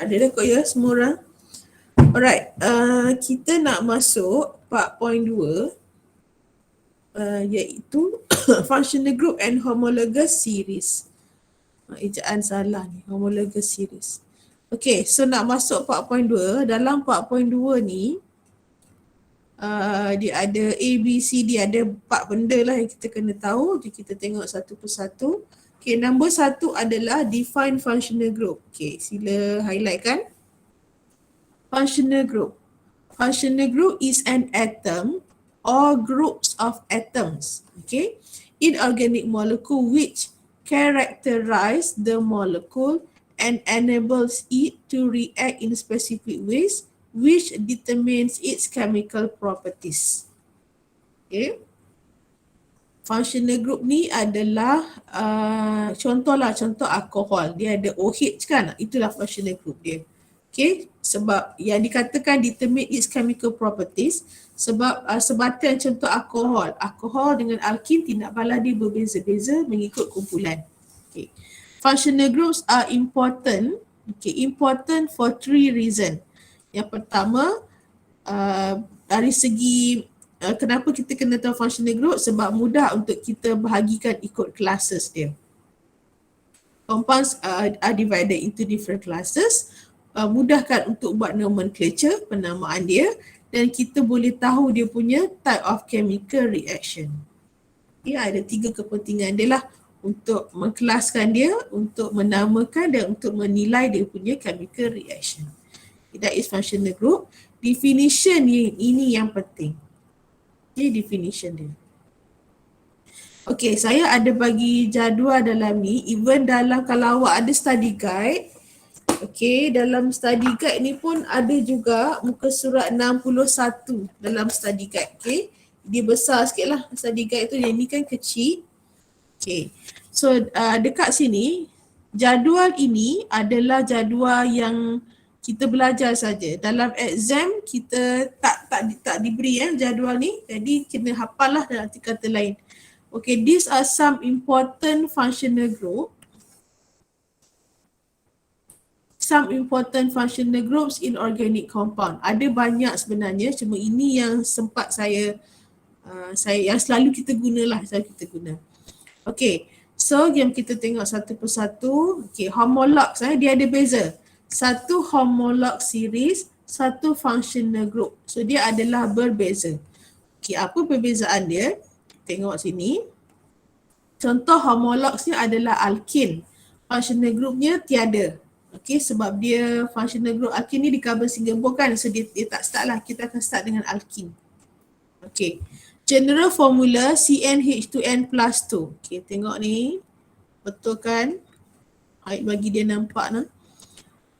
Ada dah kot ya semua orang? Alright, kita nak masuk part point 2 iaitu functional group and homologous series. Ejaan salah ni, homologous series. Okay, so nak masuk part point 2, dalam part point 2 ni dia ada A, B, C, D, ada 4 benda lah yang kita kena tahu. Jadi kita tengok satu persatu. Okay, nombor 1 adalah define functional group. Okay, sila highlight kan. Functional group. Functional group is an atom or groups of atoms, okay, in organic molecule which characterize the molecule and enables it to react in specific ways which determines its chemical properties. Okay. Functional group ni adalah contoh alkohol, dia ada OH kan, itulah functional group dia. Okay, sebab yang dikatakan determine its chemical properties sebab sebatan contoh alkohol dengan alkin tindak bala dia berbeza-beza mengikut kumpulan. Okay. Functional groups are important, important for 3 reasons. Yang pertama, dari segi kenapa kita kena tahu functional group, sebab mudah untuk kita bahagikan ikut classes dia. Compounds are divided into different classes, mudahkan untuk buat nomenclature, penamaan dia, dan kita boleh tahu dia punya type of chemical reaction. Ya, ada 3 kepentingan dia lah, untuk mengkelaskan dia, untuk menamakan dan untuk menilai dia punya chemical reaction. That is functional group. Definition ini yang penting. Okay, definition dia. Okay, saya ada bagi jadual dalam ni, even dalam kalau awak ada study guide, okay, dalam study guide ni pun ada juga muka surat 61 dalam study guide, okay. Dia besar sikit lah study guide tu, yang ni kan kecil. Okay, so dekat sini, jadual ini adalah jadual yang kita belajar saja. Dalam exam kita tak diberi jadual ni, jadi kena hafal lah dalam kata lain. Okay, these are some important functional group. Some important functional groups in organic compound. Ada banyak sebenarnya, cuma ini yang sempat saya yang selalu kita guna. Okay, so jom kita tengok satu persatu. Okay, homolog dia ada beza. Satu homolog series, satu functional group. So dia adalah berbeza. Okay, apa perbezaan dia? Tengok sini. Contoh homologsnya adalah alkin. Functional groupnya tiada. Okay, sebab dia functional group alkin ni di carbon single bond kan. So dia tak start lah. Kita akan start dengan alkin. Okay. General formula CnH2n plus 2. Okay, tengok ni. Betul kan? Aik bagi dia nampak nah.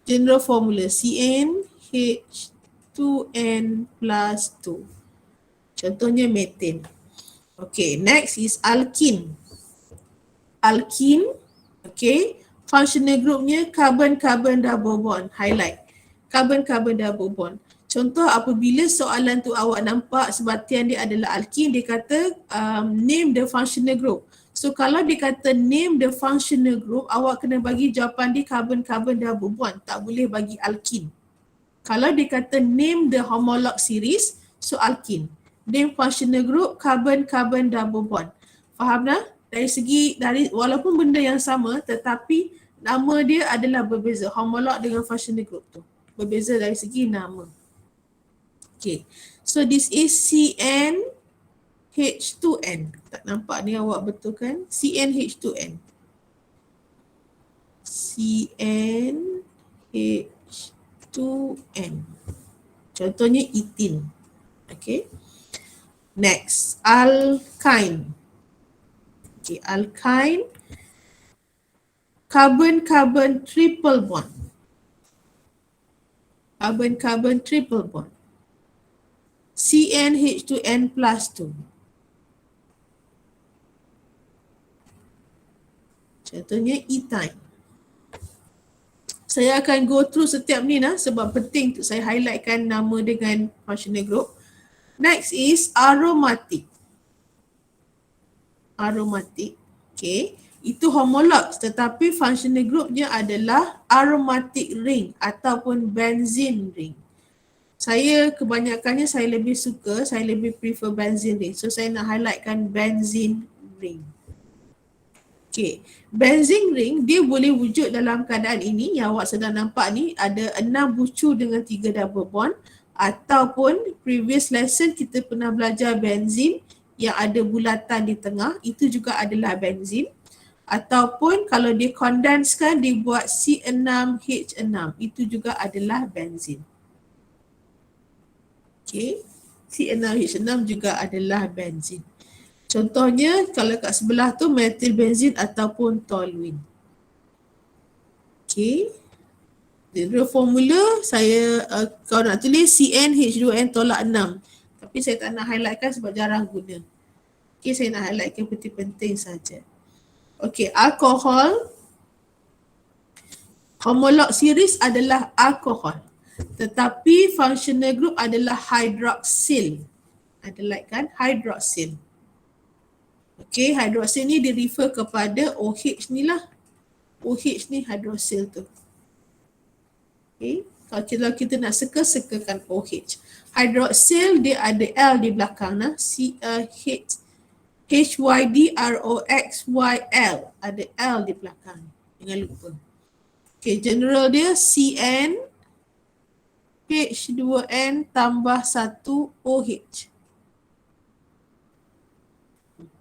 General formula CnH2n plus 2. Contohnya methane. Okay, next is alkin. Alkin, okay. Functional groupnya carbon-carbon double bond. Highlight. Carbon-carbon double bond. Contoh apabila soalan tu awak nampak sebatian dia adalah alkin, dia kata name the functional group. So kalau dia kata name the functional group, awak kena bagi jawapan dia carbon-carbon double bond. Tak boleh bagi alkin. Kalau dia kata name the homolog series, so alkin. Name functional group, carbon-carbon double bond. Faham dah? Dari walaupun benda yang sama, tetapi nama dia adalah berbeza. Homolog dengan functional group tu berbeza dari segi nama. Okay, so this is CnH2n. Tak nampak ni awak betul kan? CnH2n. CnH2n. Contohnya ethene. Okay. Next, alkyne. Okay, alkyne. Carbon-carbon triple bond. Carbon-carbon triple bond. CnH2n plus 2. Contohnya ethyne. Saya akan go through setiap ni sebab penting untuk saya highlightkan nama dengan functional group. Next is aromatic. Aromatic. Okay. Itu homolog, tetapi functional groupnya adalah aromatic ring ataupun benzene ring. Saya kebanyakannya saya lebih prefer benzene ring. So saya nak highlightkan benzene ring. Okay, benzene ring dia boleh wujud dalam keadaan ini yang awak sedang nampak ni, ada 6 bucu dengan 3 double bond, ataupun previous lesson kita pernah belajar benzene yang ada bulatan di tengah, itu juga adalah benzene. Ataupun kalau dia kondenskan dia buat C6H6, itu juga adalah benzene. Okay, C6H6 juga adalah benzene. Contohnya kalau kat sebelah tu metil benzene ataupun toluene. Okay, general formula saya kalau nak tulis CnH2n tolak 6, tapi saya tak nak highlightkan sebab jarang guna. Okay, saya nak highlightkan penting-penting saja. Okay, alkohol, homolog series adalah alkohol, tetapi functional group adalah hydroxyl. Ada like kan, hydroxyl. Okay, hydroxyl ni dia refer kepada OH ni lah. OH ni hydroxyl tu. Okay, kalau kita nak circle-circlekan OH. Hydroxyl dia ada L di belakang nah. HYDROXYL, ada L di belakang. Jangan lupa. Okay, general dia CN H2N tambah 1 OH.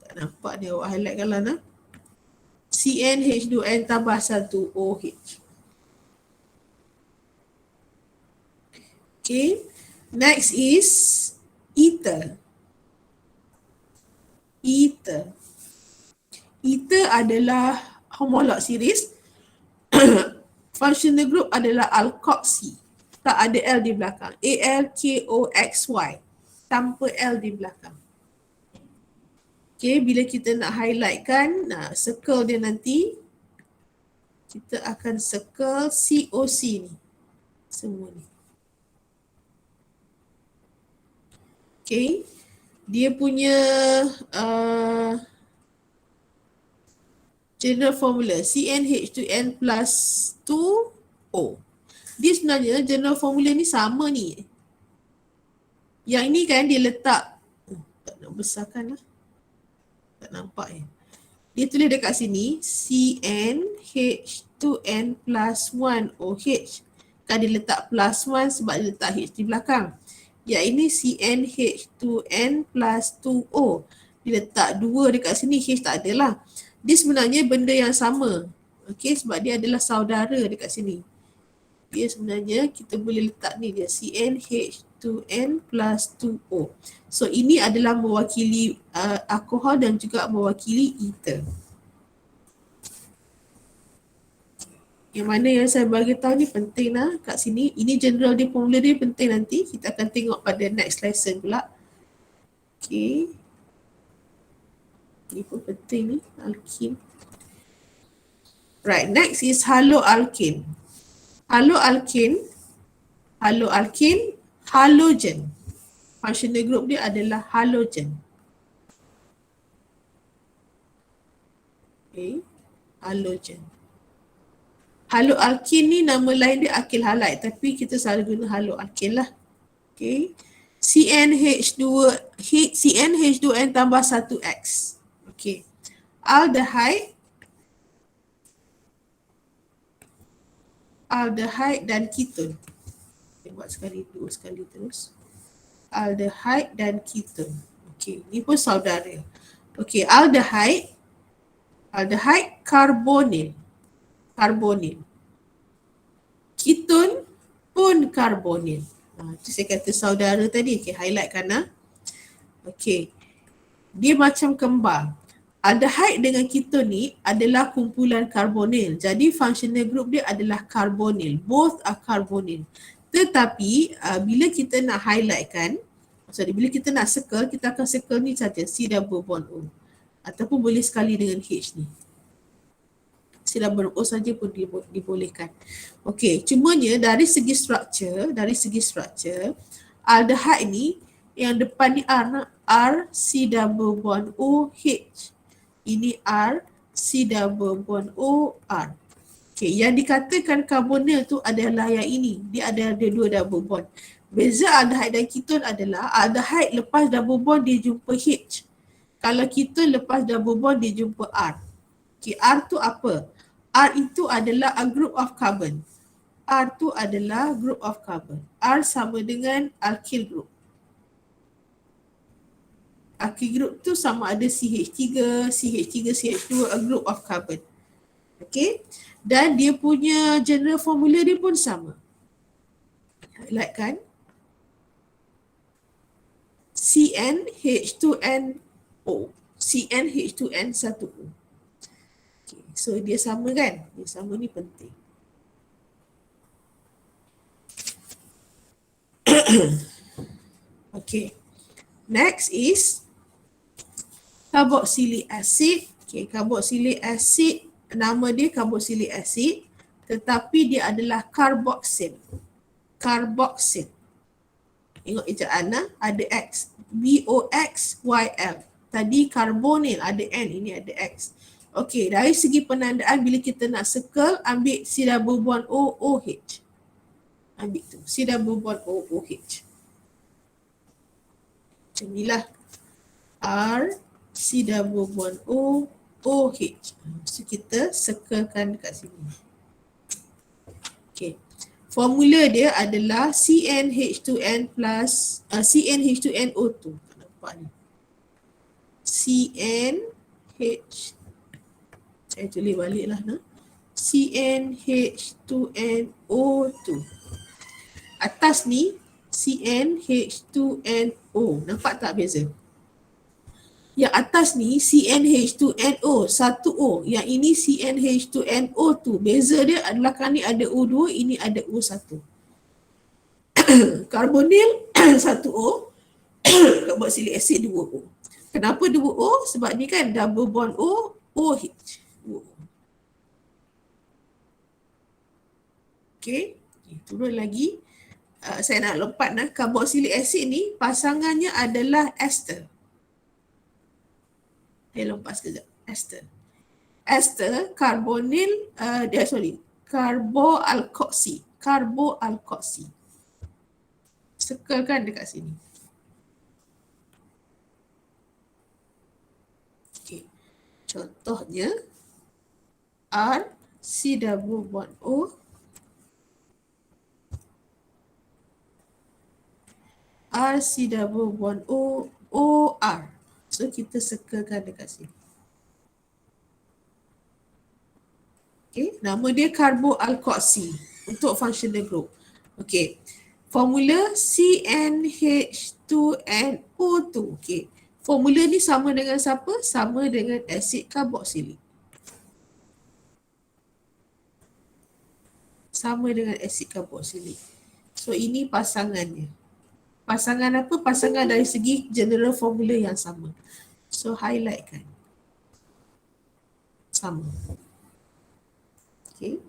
Tak nampak dia, awak highlightkan lah nah. CnH2n tambah 1 OH. Okay, next is ether. Ether adalah homolog series. Functional group adalah alkoxy. Tak ada L di belakang. ALKOXY. Tanpa L di belakang. Okay, bila kita nak highlightkan, circle dia nanti, kita akan circle COC ni. Semua ni. Okay, dia punya general formula CnH2n plus 2O. Dia sebenarnya general formula ni sama ni. Yang ini kan dia letak, tak nak besarkan lah. Tak nampak ya. Dia tulis dekat sini CnH2n plus 1OH. Kan dia letak plus 1 sebab dia letak H di belakang. Yang ini CnH2n plus 2O. Dia letak 2 dekat sini, H tak ada lah. Dia sebenarnya benda yang sama. Okay, sebab dia adalah saudara dekat sini. Dia sebenarnya kita boleh letak ni dia CnH2n plus 2O. So ini adalah mewakili alkohol dan juga mewakili ether. Yang mana yang saya bagi tahu ni penting lah kat sini. Ini general dia, formula dia penting nanti. Kita akan tengok pada next lesson pula. Okay. Ini pun penting ni, alkin. Right, next is haloalkin. Haloalkin, halogen. Functional group dia adalah halogen. Okay, halogen. Haloalkin ni nama lain dia alkyl halide, tapi kita selalu guna haloalkin lah. Okay, CnH2n tambah 1X. Okay, aldehyde dan keton. Saya buat dua sekali terus. Aldehyde dan keton. Okay, ni pun saudara. Okay, aldehyde karbonil. Keton pun karbonil. Itu saya kata saudara tadi. Okay, highlightkan lah. Okay, dia macam kembar. Aldehyde dengan keton ni adalah kumpulan karbonil. Jadi functional group dia adalah karbonil. Both are karbonil. Tetapi bila kita nak highlightkan, bila kita nak circle, kita akan circle ni saja, C double bond O. Ataupun boleh sekali dengan H ni. C double bond O saja pun dibolehkan. Okey, cumanya dari segi structure, aldehyde ni yang depan ni R, C double bond O H. Ini R, C double bond O, R. Okay, yang dikatakan karbonil tu adalah yang ini. Dia ada dua double bond. Beza aldehyde dan keton adalah aldehyde lepas double bond dia jumpa H. Kalau keton lepas double bond dia jumpa R. Okay, R tu apa? R itu adalah a group of carbon. R tu adalah group of carbon. R sama dengan alkyl group. Alkyl group tu sama ada CH3, CH3, CH2, a group of carbon. Okay. Dan dia punya general formula dia pun sama. Highlight kan? CnH2nO. CnH2n1O. Okay. So dia sama kan? Dia sama ni penting. Okay. Next is carboxylic acid. Okay, carboxylic acid, nama dia carboxylic acid, tetapi dia adalah carboxyl. Carboxyl. Tengok ejaan ada X. B-O-X-Y-L. Tadi carbonyl ada N, ini ada X. Okay, dari segi penandaan bila kita nak circle, ambil C double bond O, OH. Ambil tu, C double bond O, OH. Macam inilah. R, C double bond O, OH. So kita circlekan dekat sini. Okay. Formula dia adalah CnH2n plus CnH2nO2. Nampak ni. Saya tulis balik lah. CnH2nO2. Atas ni CnH2nO. Nampak tak beza? Yang atas ni CnH2nO, 1O. Yang ini CnH2nO2. Beza dia adalah kan ni ada O2, ini ada O1. Carbonyl 1O, carboxylic acid 2O. Kenapa 2O? Sebab ni kan double bond O, OH. 2O. Okay, turun lagi. Saya nak lompat carboxylic acid ni pasangannya adalah ester. Saya lompat sekejap. Ester. Ester, carbonyl, carboalkoxy. Carboalkoxy. Circlekan dekat sini. Okay. Contohnya, R, C double bond O, R, C double bond O, O, R. So kita circlekan dekat sini. Okay, nama dia carboalkoxy untuk functional group. Okay, formula CnH2nO2. Okay, formula ni sama dengan siapa? Sama dengan asid carboxylic. Sama dengan asid carboxylic. So ini pasangannya. Pasangan apa? Pasangan dari segi general formula yang sama. So highlight kan. Sama. Okay.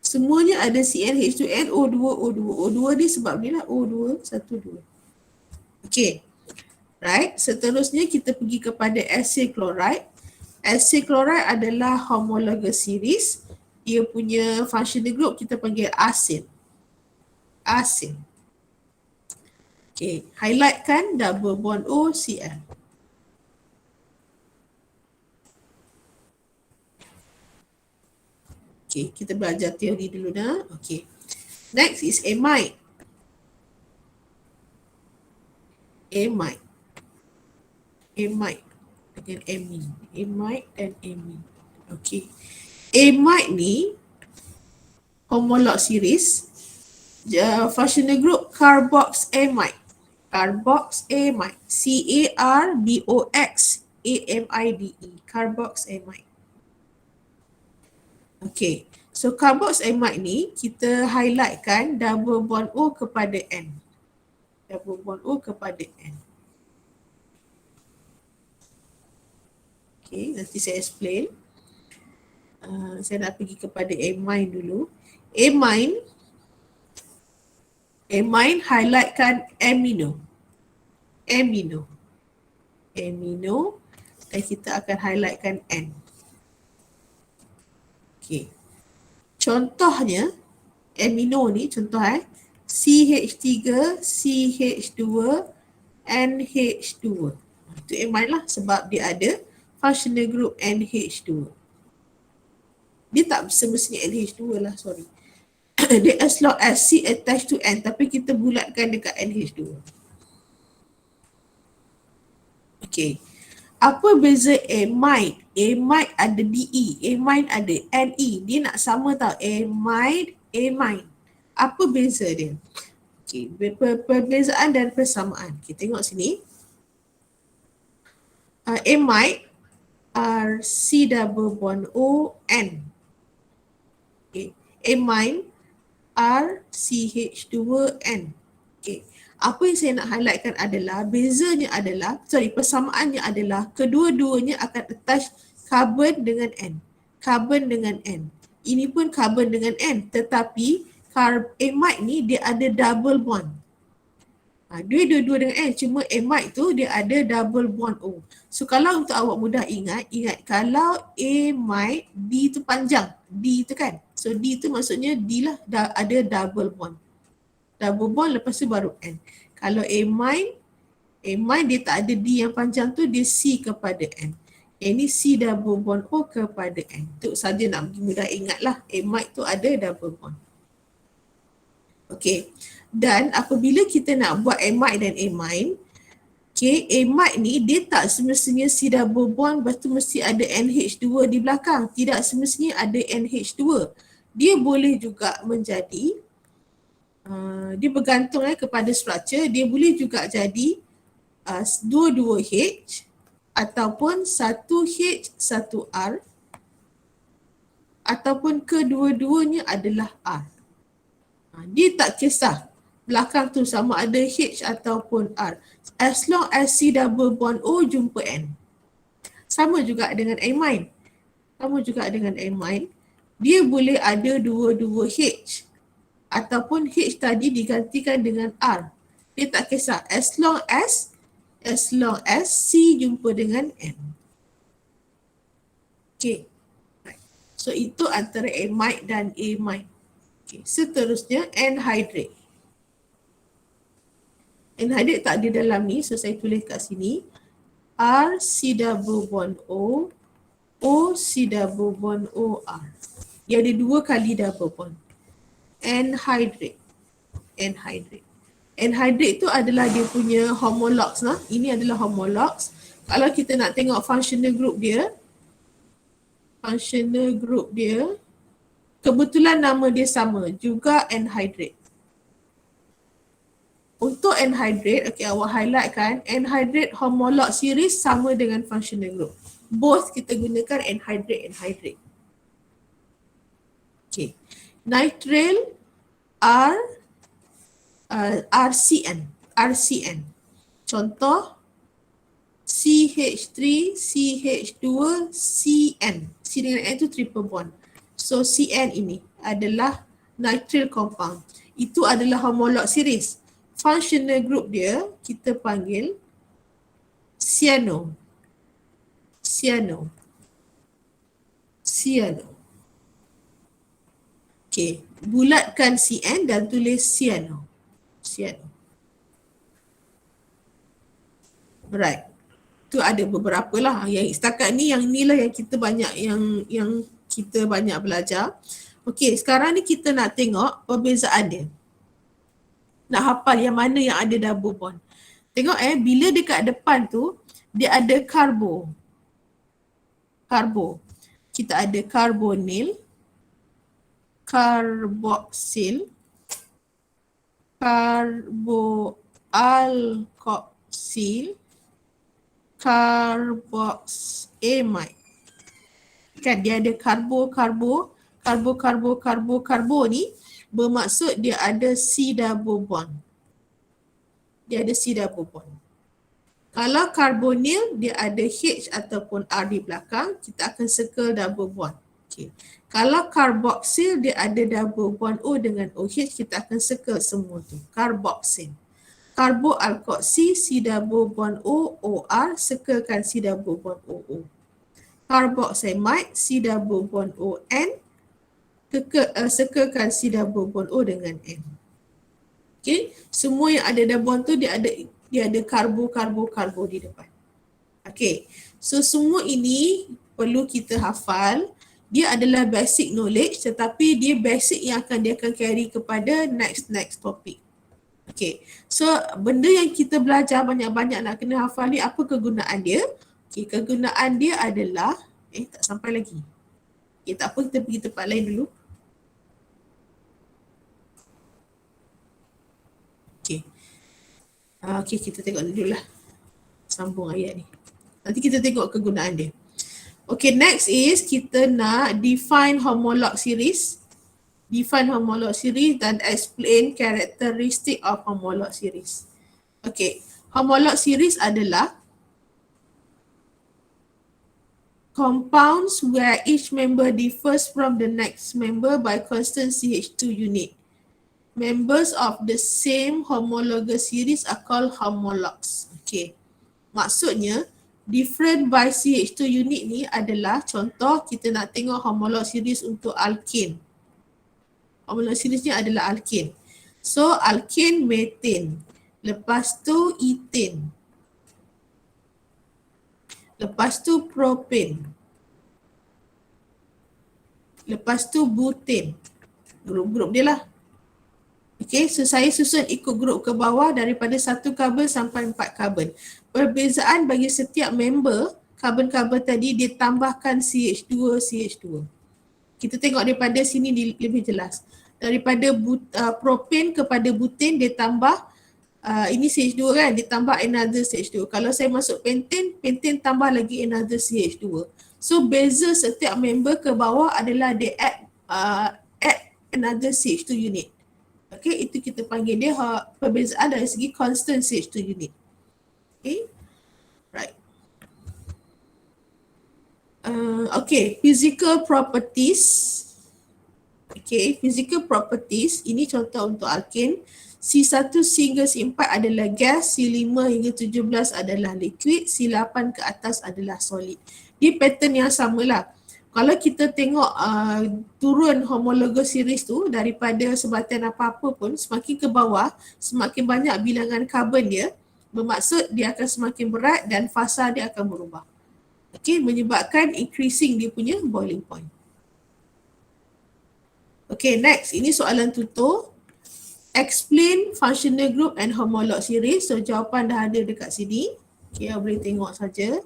Semuanya ada CnH2nO2, O2. O2 ni sebab ni lah O2, 1, 2. Okay. Right. Seterusnya kita pergi kepada acid chloride. Acid chloride adalah homologous series. Dia punya functional group kita panggil asin. Asin. Okay, highlight kan double bond O, Cl. Okay, kita belajar teori dulu dah. Okay, next is amide. Amide. Amide dengan amine. Amide dan amine. Okay, amide ni homolog series. Functional group carboxamide. Carboxamide. C-A-R-B-O-X-A-M-I-D-E. Carboxamide. Okay. So carboxamide ni kita highlight kan double bond O kepada N. Double bond O kepada N. Okay. Nanti saya explain. Saya nak pergi kepada amine dulu. Amine highlightkan amino. Amino. Dan kita akan highlightkan N. Okay. Contohnya, amino ni contoh CH3, CH2, NH2. Itu amine lah sebab dia ada functional group NH2. Dia tak semestinya NH2 lah, sorry. Dia as long as C attached to N, tapi kita bulatkan dekat NH2. Okay. Apa beza amide? Amide ada DE, amine ada NE. Dia nak sama tau, amide, amine. Apa beza dia? Okay, perbezaan dan persamaan. Kita tengok sini. Amide are C double bond O N. Okay. Amine are CH2N. Okay. Apa yang saya nak highlightkan adalah persamaannya adalah kedua-duanya akan attach carbon dengan N. Carbon dengan N. Ini pun carbon dengan N, tetapi amide ni dia ada double bond. Dia dua-dua dengan N, cuma amide tu dia ada double bond O. So kalau untuk awak mudah ingat kalau amide D tu panjang, D tu kan. So D tu maksudnya D lah ada double bond. Double bond lepas tu baru N. Kalau amine dia tak ada D yang panjang tu, dia C kepada N. Ini C double bond O kepada N. Tu saja nak mudah ingat lah. Amide tu ada double bond. Okay. Dan apabila kita nak buat amide dan amine, okay, amide ni dia tak semestinya C double bond, lepas tu mesti ada NH2 di belakang. Tidak semestinya ada NH2. Dia boleh juga menjadi dia bergantung kepada struktur, dia boleh juga jadi 2-2H ataupun 1H 1R ataupun kedua-duanya adalah R. Dia tak kisah belakang tu sama ada H ataupun R, as long as C double bond O jumpa N. Sama juga dengan amine. Dia boleh ada 2-2H ataupun H tadi digantikan dengan R. Dia tak kisah as long as C jumpa dengan N. Okay. So itu antara amide dan amine. Okay. Seterusnya anhydrate. Anhydrate tak ada dalam ni, so saya tulis kat sini. R C double bond O, O C double bond O R. Dia ada 2 kali double bond. Anhydrate. Anhydrate tu adalah dia punya homologs lah. Ini adalah homologs. Kalau kita nak tengok functional group dia, kebetulan nama dia sama, juga anhydrate. Untuk anhydrate, okay, awak highlight kan, anhydrate homolog series sama dengan functional group. Both kita gunakan anhydrate. Okay. Nitrile RCN. Contoh CH3, CH2, CN. C dengan N tu triple bond. So CN ini adalah nitrile compound. Itu adalah homolog series. Functional group dia kita panggil cyano. Okay, bulatkan CN dan tulis cyano. Right. Tu ada beberapa lah. Yang setakat ni yang inilah yang kita banyak yang kita banyak belajar. Okay, sekarang ni kita nak tengok perbezaan dia. Nak hafal yang mana yang ada double bond. Tengok bila dekat depan tu dia ada carbo. Kita ada carbonyl, carboxyl, carboalkoxyl, carboxamide. Kan dia ada karbo ni bermaksud dia ada C double bond. Kalau carbonyl dia ada H ataupun R di belakang, kita akan circle double bond. Okay. Kalau carboxyl dia ada double bond O dengan OH, kita akan circle semua tu. Carboxyl. Carboalkoxy C double bond O OR, circlekan C double bond OO. Carboxamide C double bond ON, sekelkan C double bond O dengan N. Okay, semua yang ada dalam bond tu dia ada karbo di depan. Okay, so semua ini perlu kita hafal. Dia adalah basic knowledge tetapi dia basic yang dia akan carry kepada next topic. Okay, so benda yang kita belajar banyak-banyak nak kena hafal ni, apa kegunaan dia? Okay, kegunaan dia adalah, tak sampai lagi. Okay, tak apa, kita pergi tempat lain dulu. Okay. Okay, kita tengok dulu lah. Sambung ayat ni. Nanti kita tengok kegunaan dia. Okay, next is kita nak define homolog series. Define homolog series dan explain characteristic of homolog series. Okay, homolog series adalah compounds where each member differs from the next member by constant CH2 unit. Members of the same homologous series are called homologs. Okay, maksudnya different by CH2 unit ni adalah contoh kita nak tengok homolog series untuk alkane. Homolog series ni adalah alkane. So alkane methane, lepas tu ethane, lepas tu propane, lepas tu butane. Grup-grup dia lah. Okay, so saya susun ikut grup ke bawah daripada 1 karbon sampai 4 karbon. Perbezaan bagi setiap member karbon-karbon tadi dia tambahkan CH2. Kita tengok daripada sini lebih jelas. Daripada propane kepada butane dia tambah ini CH2 kan, dia tambah another CH2. Kalau saya masuk pentane tambah lagi another CH2. So beza setiap member ke bawah adalah dia add another CH2 unit. Okay, itu kita panggil dia perbezaan dari segi constant CH2 unit. Okay, right. Okay, physical properties. Okay, physical properties. Ini contoh untuk alkane. C1 hingga C4 adalah gas, C5 hingga 17 adalah liquid, C8 ke atas adalah solid. Dia pattern yang samalah. Kalau kita tengok turun homologous series tu daripada sebatan apa-apa pun, semakin ke bawah, semakin banyak bilangan karbon dia, bermaksud dia akan semakin berat dan fasa dia akan berubah. Okay, menyebabkan increasing dia punya boiling point. Okay, next. Ini soalan tutur. Explain functional group and homolog series. So, jawapan dah ada dekat sini. Okay, boleh tengok saja.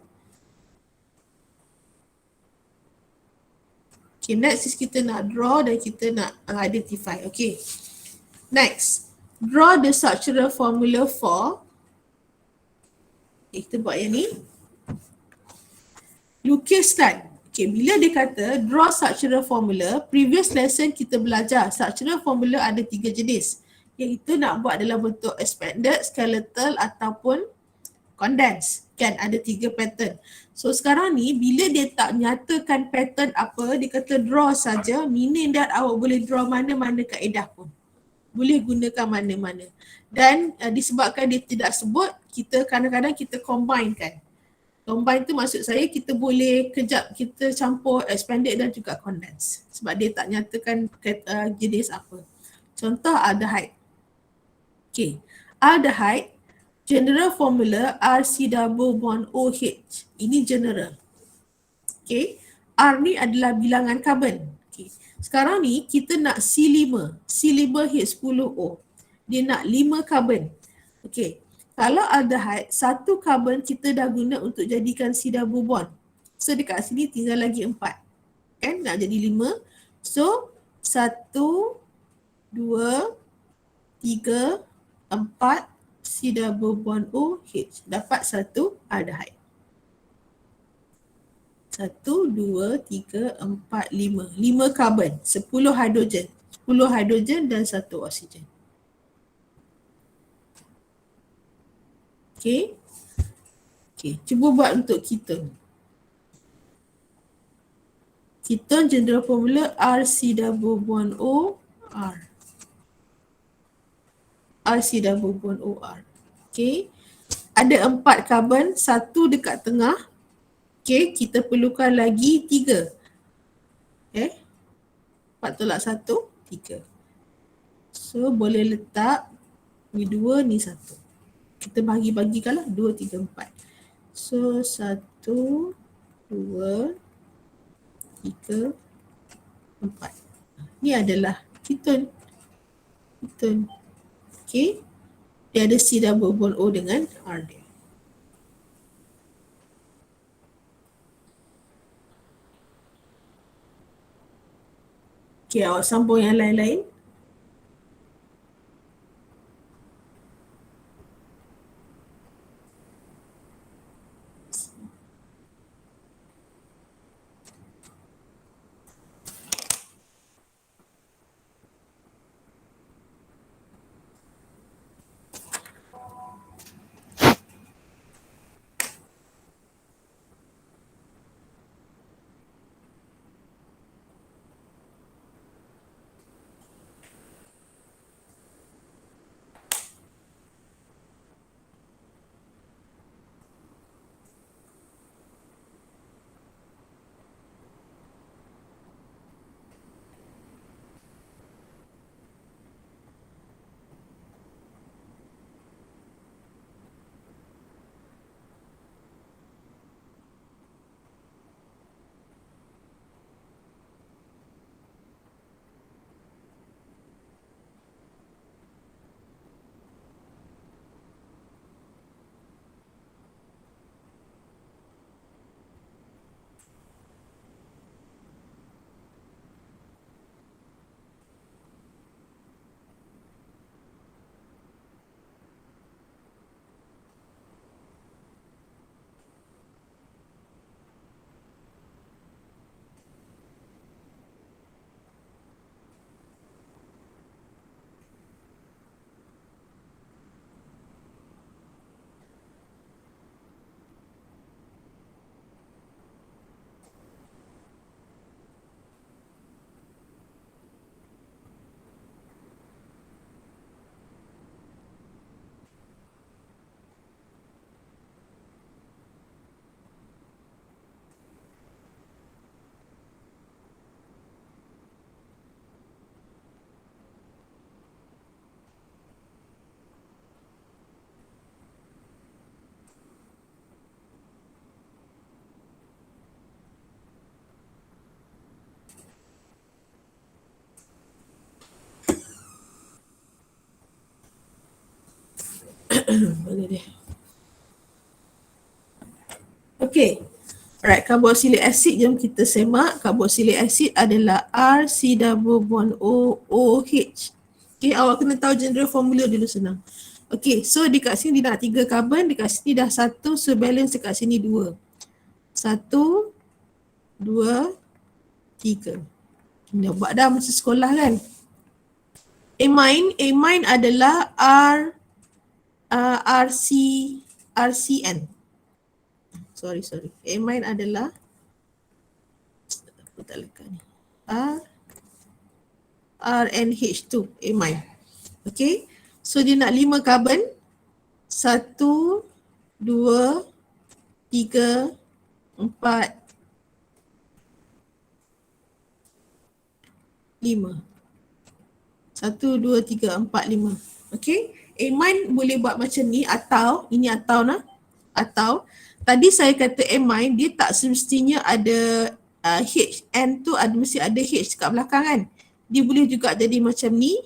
Okay, next is kita nak draw dan kita nak identify. Okay, next. Draw the structural formula for. Okay, kita buat yang ni. Lukiskan. Okay, bila dia kata draw structural formula, previous lesson kita belajar structural formula ada 3 jenis. Iaitu nak buat dalam bentuk expanded, skeletal ataupun condensed. Kan ada 3 pattern. So sekarang ni bila dia tak nyatakan pattern apa, dia kata draw saja, meaning that awak boleh draw mana-mana kaedah pun. Boleh gunakan mana-mana. Dan disebabkan dia tidak sebut, kita kadang-kadang kita combine kan. Combine tu maksud saya kita boleh kejap kita campur expanded dan juga condensed. Sebab dia tak nyatakan jenis apa. Contoh aldehyde. Okay, aldehyde general formula RC double bond OH. Ini general. Okay, R ni adalah bilangan karbon. Okay, sekarang ni kita nak C5 H10O. Dia nak 5 karbon. Okay, kalau aldehyde, 1 karbon kita dah guna untuk jadikan C double bond. So dekat sini tinggal lagi 4. Kan, nak jadi 5. So 1, 2, 3, 4 C double bond OH. Dapat 1 aldehyde. 1, 2, 3, 4, 5. 5 karbon, 10 hidrogen. 10 hidrogen dan 1 oksigen. Okay. Okay, cuba buat untuk ketone. Ketone general formula RC double bond O R. RC double bond OR. Okay. Ada 4 karbon, 1 dekat tengah. Okay, kita perlukan lagi 3. Okay. 4 tolak 1, 3. So boleh letak ni 2, ni 1. Kita bagi-bagikanlah 2, 3, 4. So 1, 2, 3, 4. Ni adalah ketone. Ketone. Okay. Dia ada C double bond O dengan R dia. Okay, awak sambung yang lain-lain. Boleh deh. Okay. Alright, carboxylic acid jom kita semak. Carboxylic acid adalah R C double bond O OH. Okay, awak kena tahu general formula dulu senang. Okay, so dekat sini dia nak 3 karbon, dekat sini dah 1, so balance dekat sini 2. 1, 2, 3. Dah buat dah masa sekolah kan. Amine adalah RCN. Sorry. Amine adalah apa tak lekat ni. RNH2, amine. Okay. So dia nak 5 karbon. 1, 2, 3, 4, 5. 1, 2, 3, 4, 5. Okay. Amine boleh buat macam ni atau, ini atau nah. Atau, tadi saya kata amine dia tak semestinya ada HN tu mesti ada H dekat belakang kan. Dia boleh juga jadi macam ni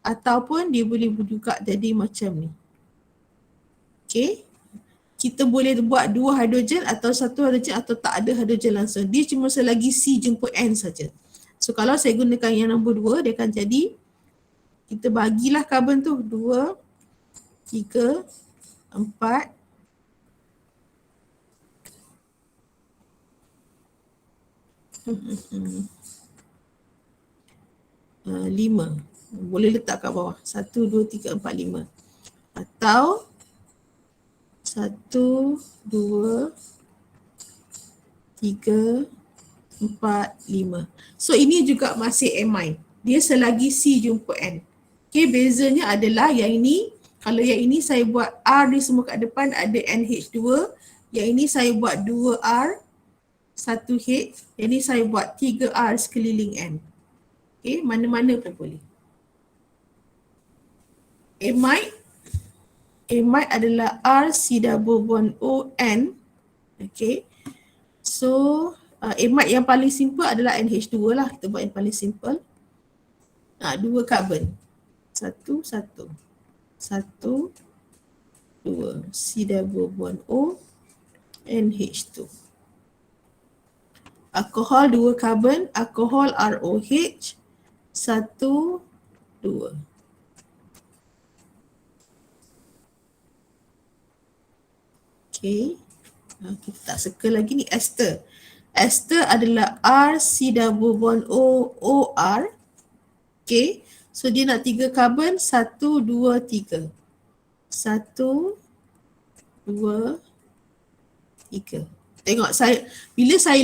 ataupun dia boleh juga jadi macam ni. Okay. Kita boleh buat 2 hidrogen atau 1 hidrogen atau tak ada hidrogen langsung. Dia cuma selagi C jumpa N saja. So kalau saya gunakan yang nombor 2, dia akan jadi, kita bagilah karbon tu 2, 3, 4, 5. Boleh letak kat bawah. 1, 2, 3, 4, 5. Atau 1, 2, 3, 4, 5. So ini juga masih amine. Dia selagi C jumpa N. Okay, bezanya adalah yang ini, kalau yang ini saya buat R ni semua kat depan ada NH2. Yang ini saya buat 2R, 1H. Yang ini saya buat 3R sekeliling N. Okay, mana-mana pun boleh. Amide adalah R C double bond O N. Okay. So amide yang paling simple adalah NH2 lah. Kita buat yang paling simple. 2 carbon. 1, 1. 1, 2. C double bond O, NH2. Alkohol 2 carbon, alkohol ROH. 1, 2. Okay. Kita tak circle lagi ni ester. Ester adalah R C double bond O OR. Okay. So dia nak 3 carbon, 1, 2, 3. 1, 2, 3. Tengok bila saya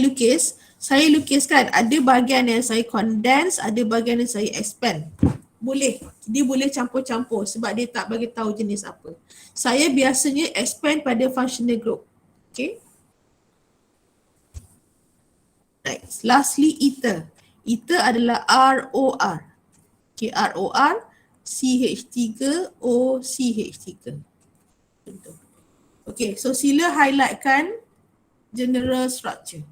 lukiskan ada bahagian yang saya condense, ada bahagian yang saya expand. Dia boleh campur-campur sebab dia tak bagi tahu jenis apa. Saya biasanya expand pada functional group. Okay. Next, lastly ether. Ether adalah ROR. Okay, ROR CH3OCH3. Okay, so sila highlightkan general structure.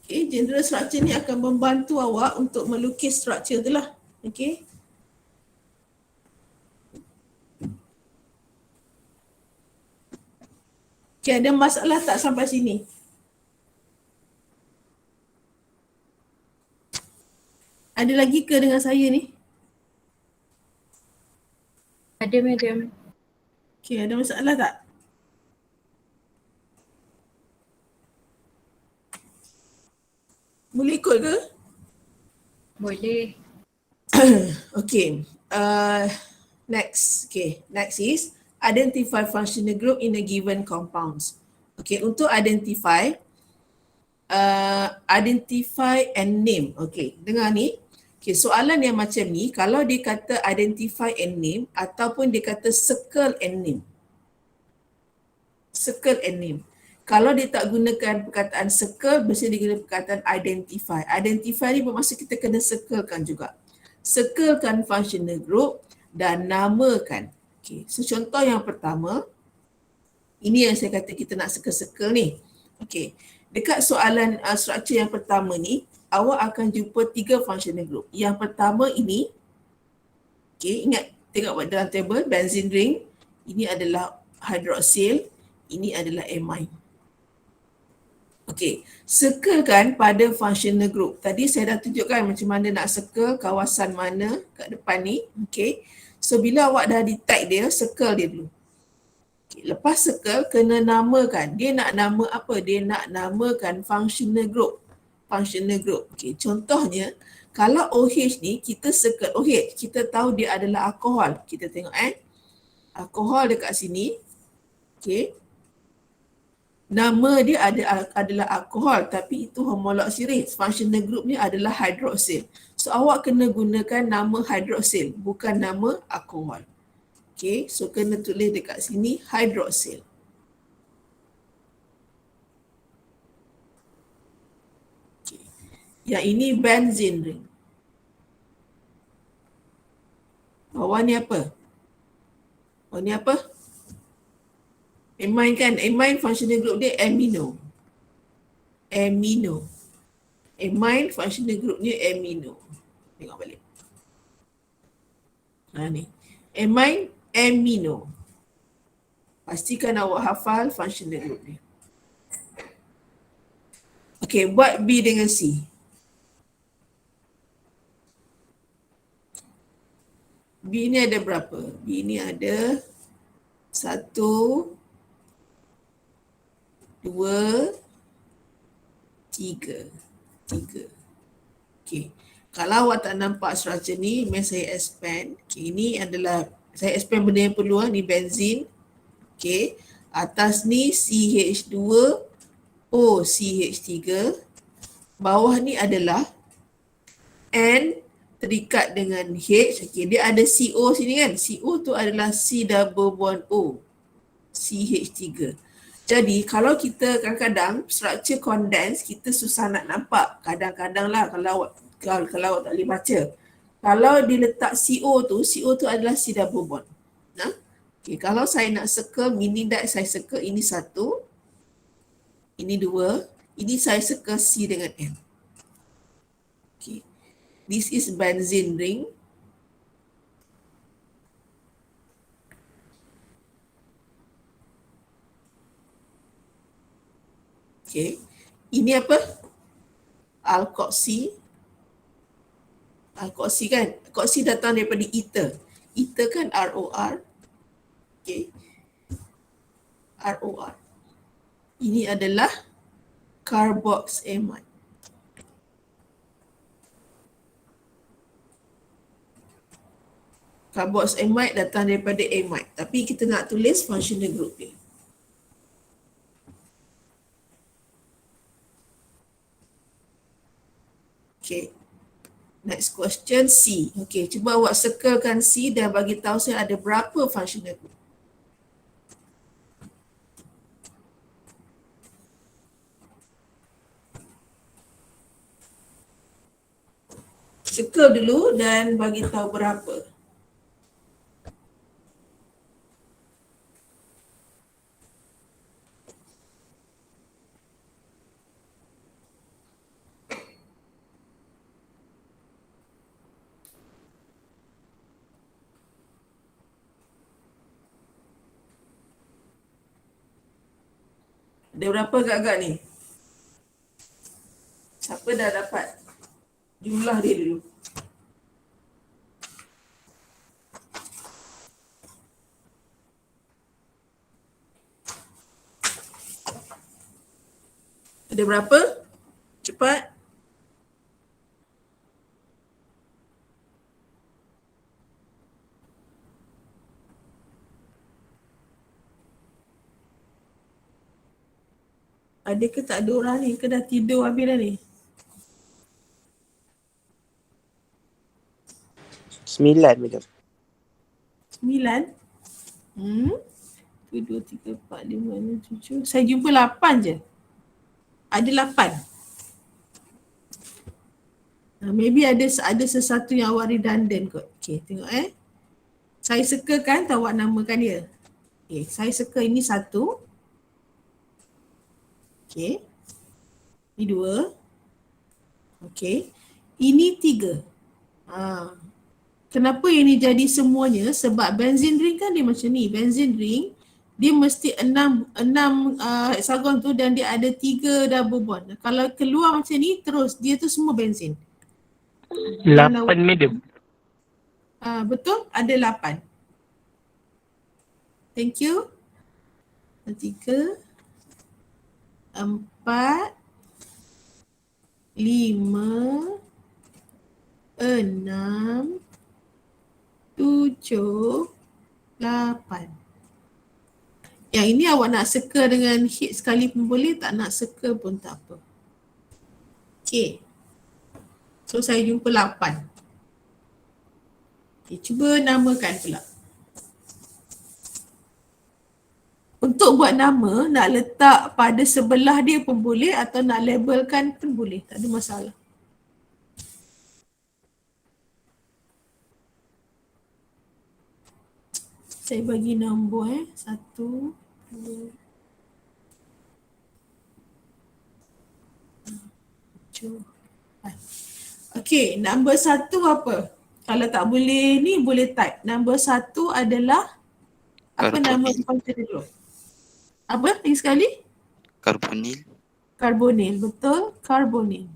Okay, general structure ni akan membantu awak untuk melukis structure tu lah. Okay. Okay, ada masalah tak sampai sini? Ada lagi ke dengan saya ni? Ada madam. Okay, ada masalah tak? Boleh ikut ke? Boleh. Okay. Next. Okay. Next is identify functional group in a given compounds. Okay. Untuk identify and name. Okay. Dengar ni. Okay. Soalan yang macam ni, kalau dia kata identify and name ataupun dia kata circle and name. Circle and name. Kalau dia tak gunakan perkataan circle, mesti dia guna perkataan identify. Identify ni bermaksud kita kena circlekan juga. Circlekan functional group dan namakan. Okay. So contoh yang pertama, ini yang saya kata kita nak circle-circle ni. Okay. Dekat soalan structure yang pertama ni, awak akan jumpa 3 functional group. Yang pertama ini, okay, ingat tengok dalam table, benzene ring, ini adalah hydroxyl, ini adalah amine. Okey, circlekan pada functional group. Tadi saya dah tunjukkan macam mana nak circle kawasan mana kat depan ni. Okey. So bila awak dah detect dia, circle dia dulu. Okay. Lepas circle, kena namakan. Dia nak nama apa? Dia nak namakan functional group. Functional group. Okey, contohnya kalau OH ni kita circle OH, kita tahu dia adalah alkohol. Kita tengok alkohol dekat sini. Okey. Nama dia adalah alkohol tapi itu homolog series. Functional group ni adalah hydroxyl. So awak kena gunakan nama hydroxyl bukan nama alkohol. Okay, so kena tulis dekat sini hydroxyl. Okay. Yang ini benzene ring. Bawah ni apa? Oh ni apa? Amine kan? Amine functional group dia amino. Amino. Amine functional group dia amino. Tengok balik. Ni. Amine, amino. Pastikan awak hafal functional group dia. Okay, buat B dengan C. B ni ada berapa? B ni ada 1, 2, 3. Okay. Kalau awak tak nampak structure ni, saya expand. Okay, ini adalah, saya expand benda yang perlu. Ni benzene. Okay. Atas ni CH2OCH3. Bawah ni adalah N3 terikat dengan H. Okay, dia ada CO sini kan. CO tu adalah C double bond O. CH3. Jadi kalau kita kadang-kadang structure condense kita susah nak nampak. Kadang-kadang lah kalau awak tak boleh baca. Kalau diletak CO tu adalah C double bond. Nah, okay, kalau saya nak circle mini dot, saya circle ini 1, ini 2, ini saya circle C dengan M. Okay. This is benzene ring. Okay. Ini apa? Alkoxy. Alkoxy kan? Alkoxy datang daripada ether. Ether kan ROR. Okay. ROR. Ini adalah carboxamide. Carboxamide datang daripada amide. Tapi kita nak tulis functional group dia. Okay. Next question C. Okay, cuba awak circlekan C dan bagi tahu saya ada berapa functional group. Circle dulu dan bagi tahu berapa. Ada berapa agak-agak ni? Siapa dah dapat jumlah dia dulu? Ada berapa? Cepat. Ada ke tak ada orang ni? Ke dah tidur habis dah ni? 9 macam. 9? 1, 2, 3, 4, 5, 6, 7. Saya jumpa 8 je. Ada 8. Maybe ada sesuatu yang awak redundant kot. Okay, tengok Saya circle kan, tahu awak namakan dia. Okay, saya circle ini 1. Okay. Ini 2. Okay. Ini 3. Kenapa ini jadi semuanya? Sebab benzene ring kan dia macam ni. Benzene ring, dia mesti 6 hexagon tu dan dia ada 3 double bond. Kalau keluar macam ni, terus dia tu semua benzene. 8 medium. Betul, ada 8. Thank you. 3, 4, 5, 6, 7, 8. Yang ini awak nak circle dengan hit sekali pun boleh, tak nak circle pun tak apa. Okay. So saya jumpa 8. Okay, cuba namakan pula. Untuk buat nama, nak letak pada sebelah dia pun boleh atau nak labelkan pun boleh. Tak ada masalah. Saya bagi nombor 1, 2, 7, 8. Okay, nombor 1 apa? Kalau tak boleh ni boleh type. Nombor 1 adalah apa nama functional group? Apa lagi sekali? Carbonyl. Carbonyl, betul. Carbonyl.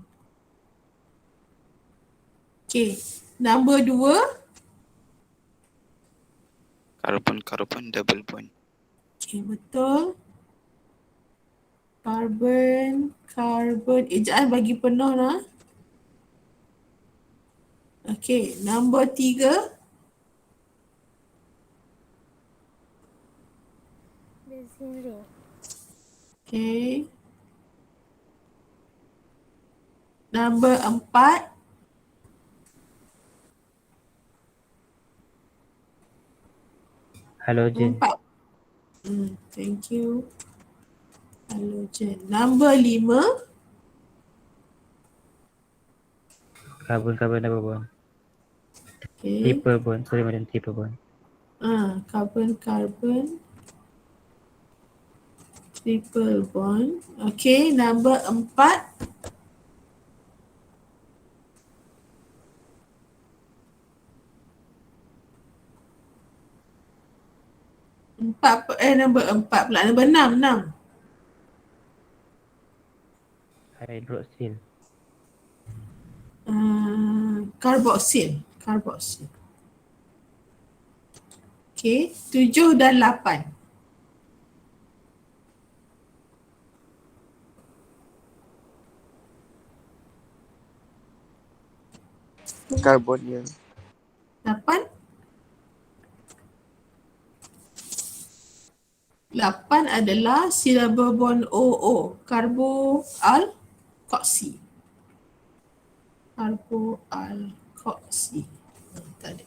Okay, nombor 2. Carbon double bond. Okay, betul. Carbon. Ejaan bagi penuh lah. Okay, nombor 3. Okay. Nombor 4. Halogen. 4. Thank you. Halogen. Number 5. Karbon-karbon double bond. Okay. Triple bond. Sorry madam, triple bond. Carbon-carbon triple bond. Okay, number 4. Number 4 pula. Number 6. Hydroxyl. Karboksil. Okay, 7 dan 8. Karbonil. 8 adalah silabel bond OO, karboalkoksi. Tak ada.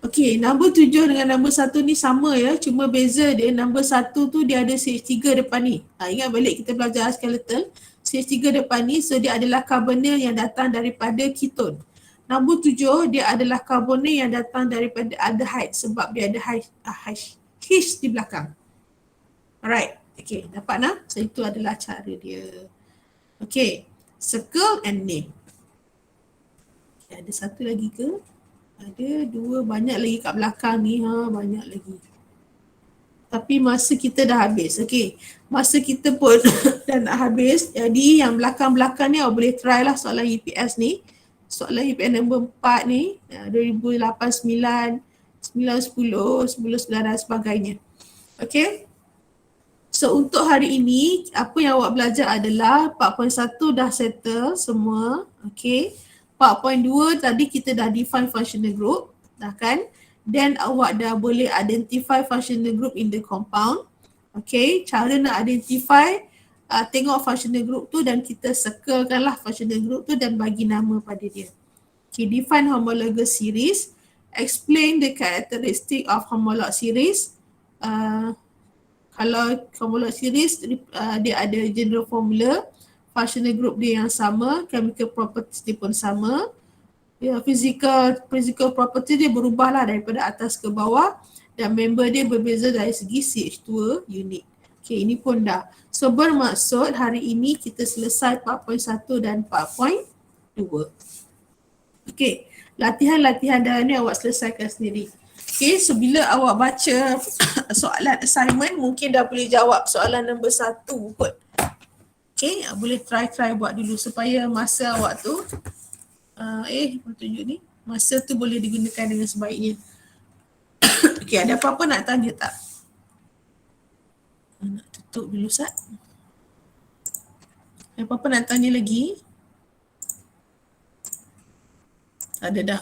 Okey, nombor 7 dengan nombor 1 ni sama ya, cuma beza dia nombor 1 tu dia ada CH3 depan ni. Ingat balik kita belajar skeletal, CH3 depan ni, so dia adalah karbonil yang datang daripada keton. Nombor 7 dia adalah karbonil yang datang daripada aldehyde sebab dia ada H di belakang. Alright, okay, dapat nak? So itu adalah cara dia. Okay, circle and name. Okay, ada satu lagi ke? Ada 2, banyak lagi kat belakang ni, banyak lagi. Tapi masa kita dah habis, okay. Masa kita pun dah nak habis, jadi yang belakang-belakang ni awak boleh try lah soalan UPS ni. Soalan UPS nombor 4 ni, 2008, 9, 9, 10, 10, 9 dan sebagainya. Okay. So untuk hari ini, apa yang awak belajar adalah 4.1 dah settle semua, okay. 4.2 tadi kita dah define functional group, dah kan? Then awak dah boleh identify functional group in the compound, okay. Cara nak identify, tengok functional group tu dan kita circlekan lah functional group tu dan bagi nama pada dia. Okay, define homologous series, explain the characteristic of homolog series. Kalau homolog series, dia ada general formula, functional group dia yang sama, chemical properties dia pun sama. Ya, physical property dia berubah lah daripada atas ke bawah dan member dia berbeza dari segi CH2 unit. Okay, ini pun dah. So bermaksud hari ini kita selesai 4.1 dan 4.2. Okay, latihan-latihan dalam ni awak selesaikan sendiri. Okay, so bila awak baca soalan assignment, mungkin dah boleh jawab soalan nombor 1 kot. Okay, boleh try buat dulu supaya masa awak tu, tunjuk ni, masa tu boleh digunakan dengan sebaiknya. Okay, ada apa-apa nak tanya tak? Nak tutup dulu Sat. Ada apa-apa nak tanya lagi? Ada dah.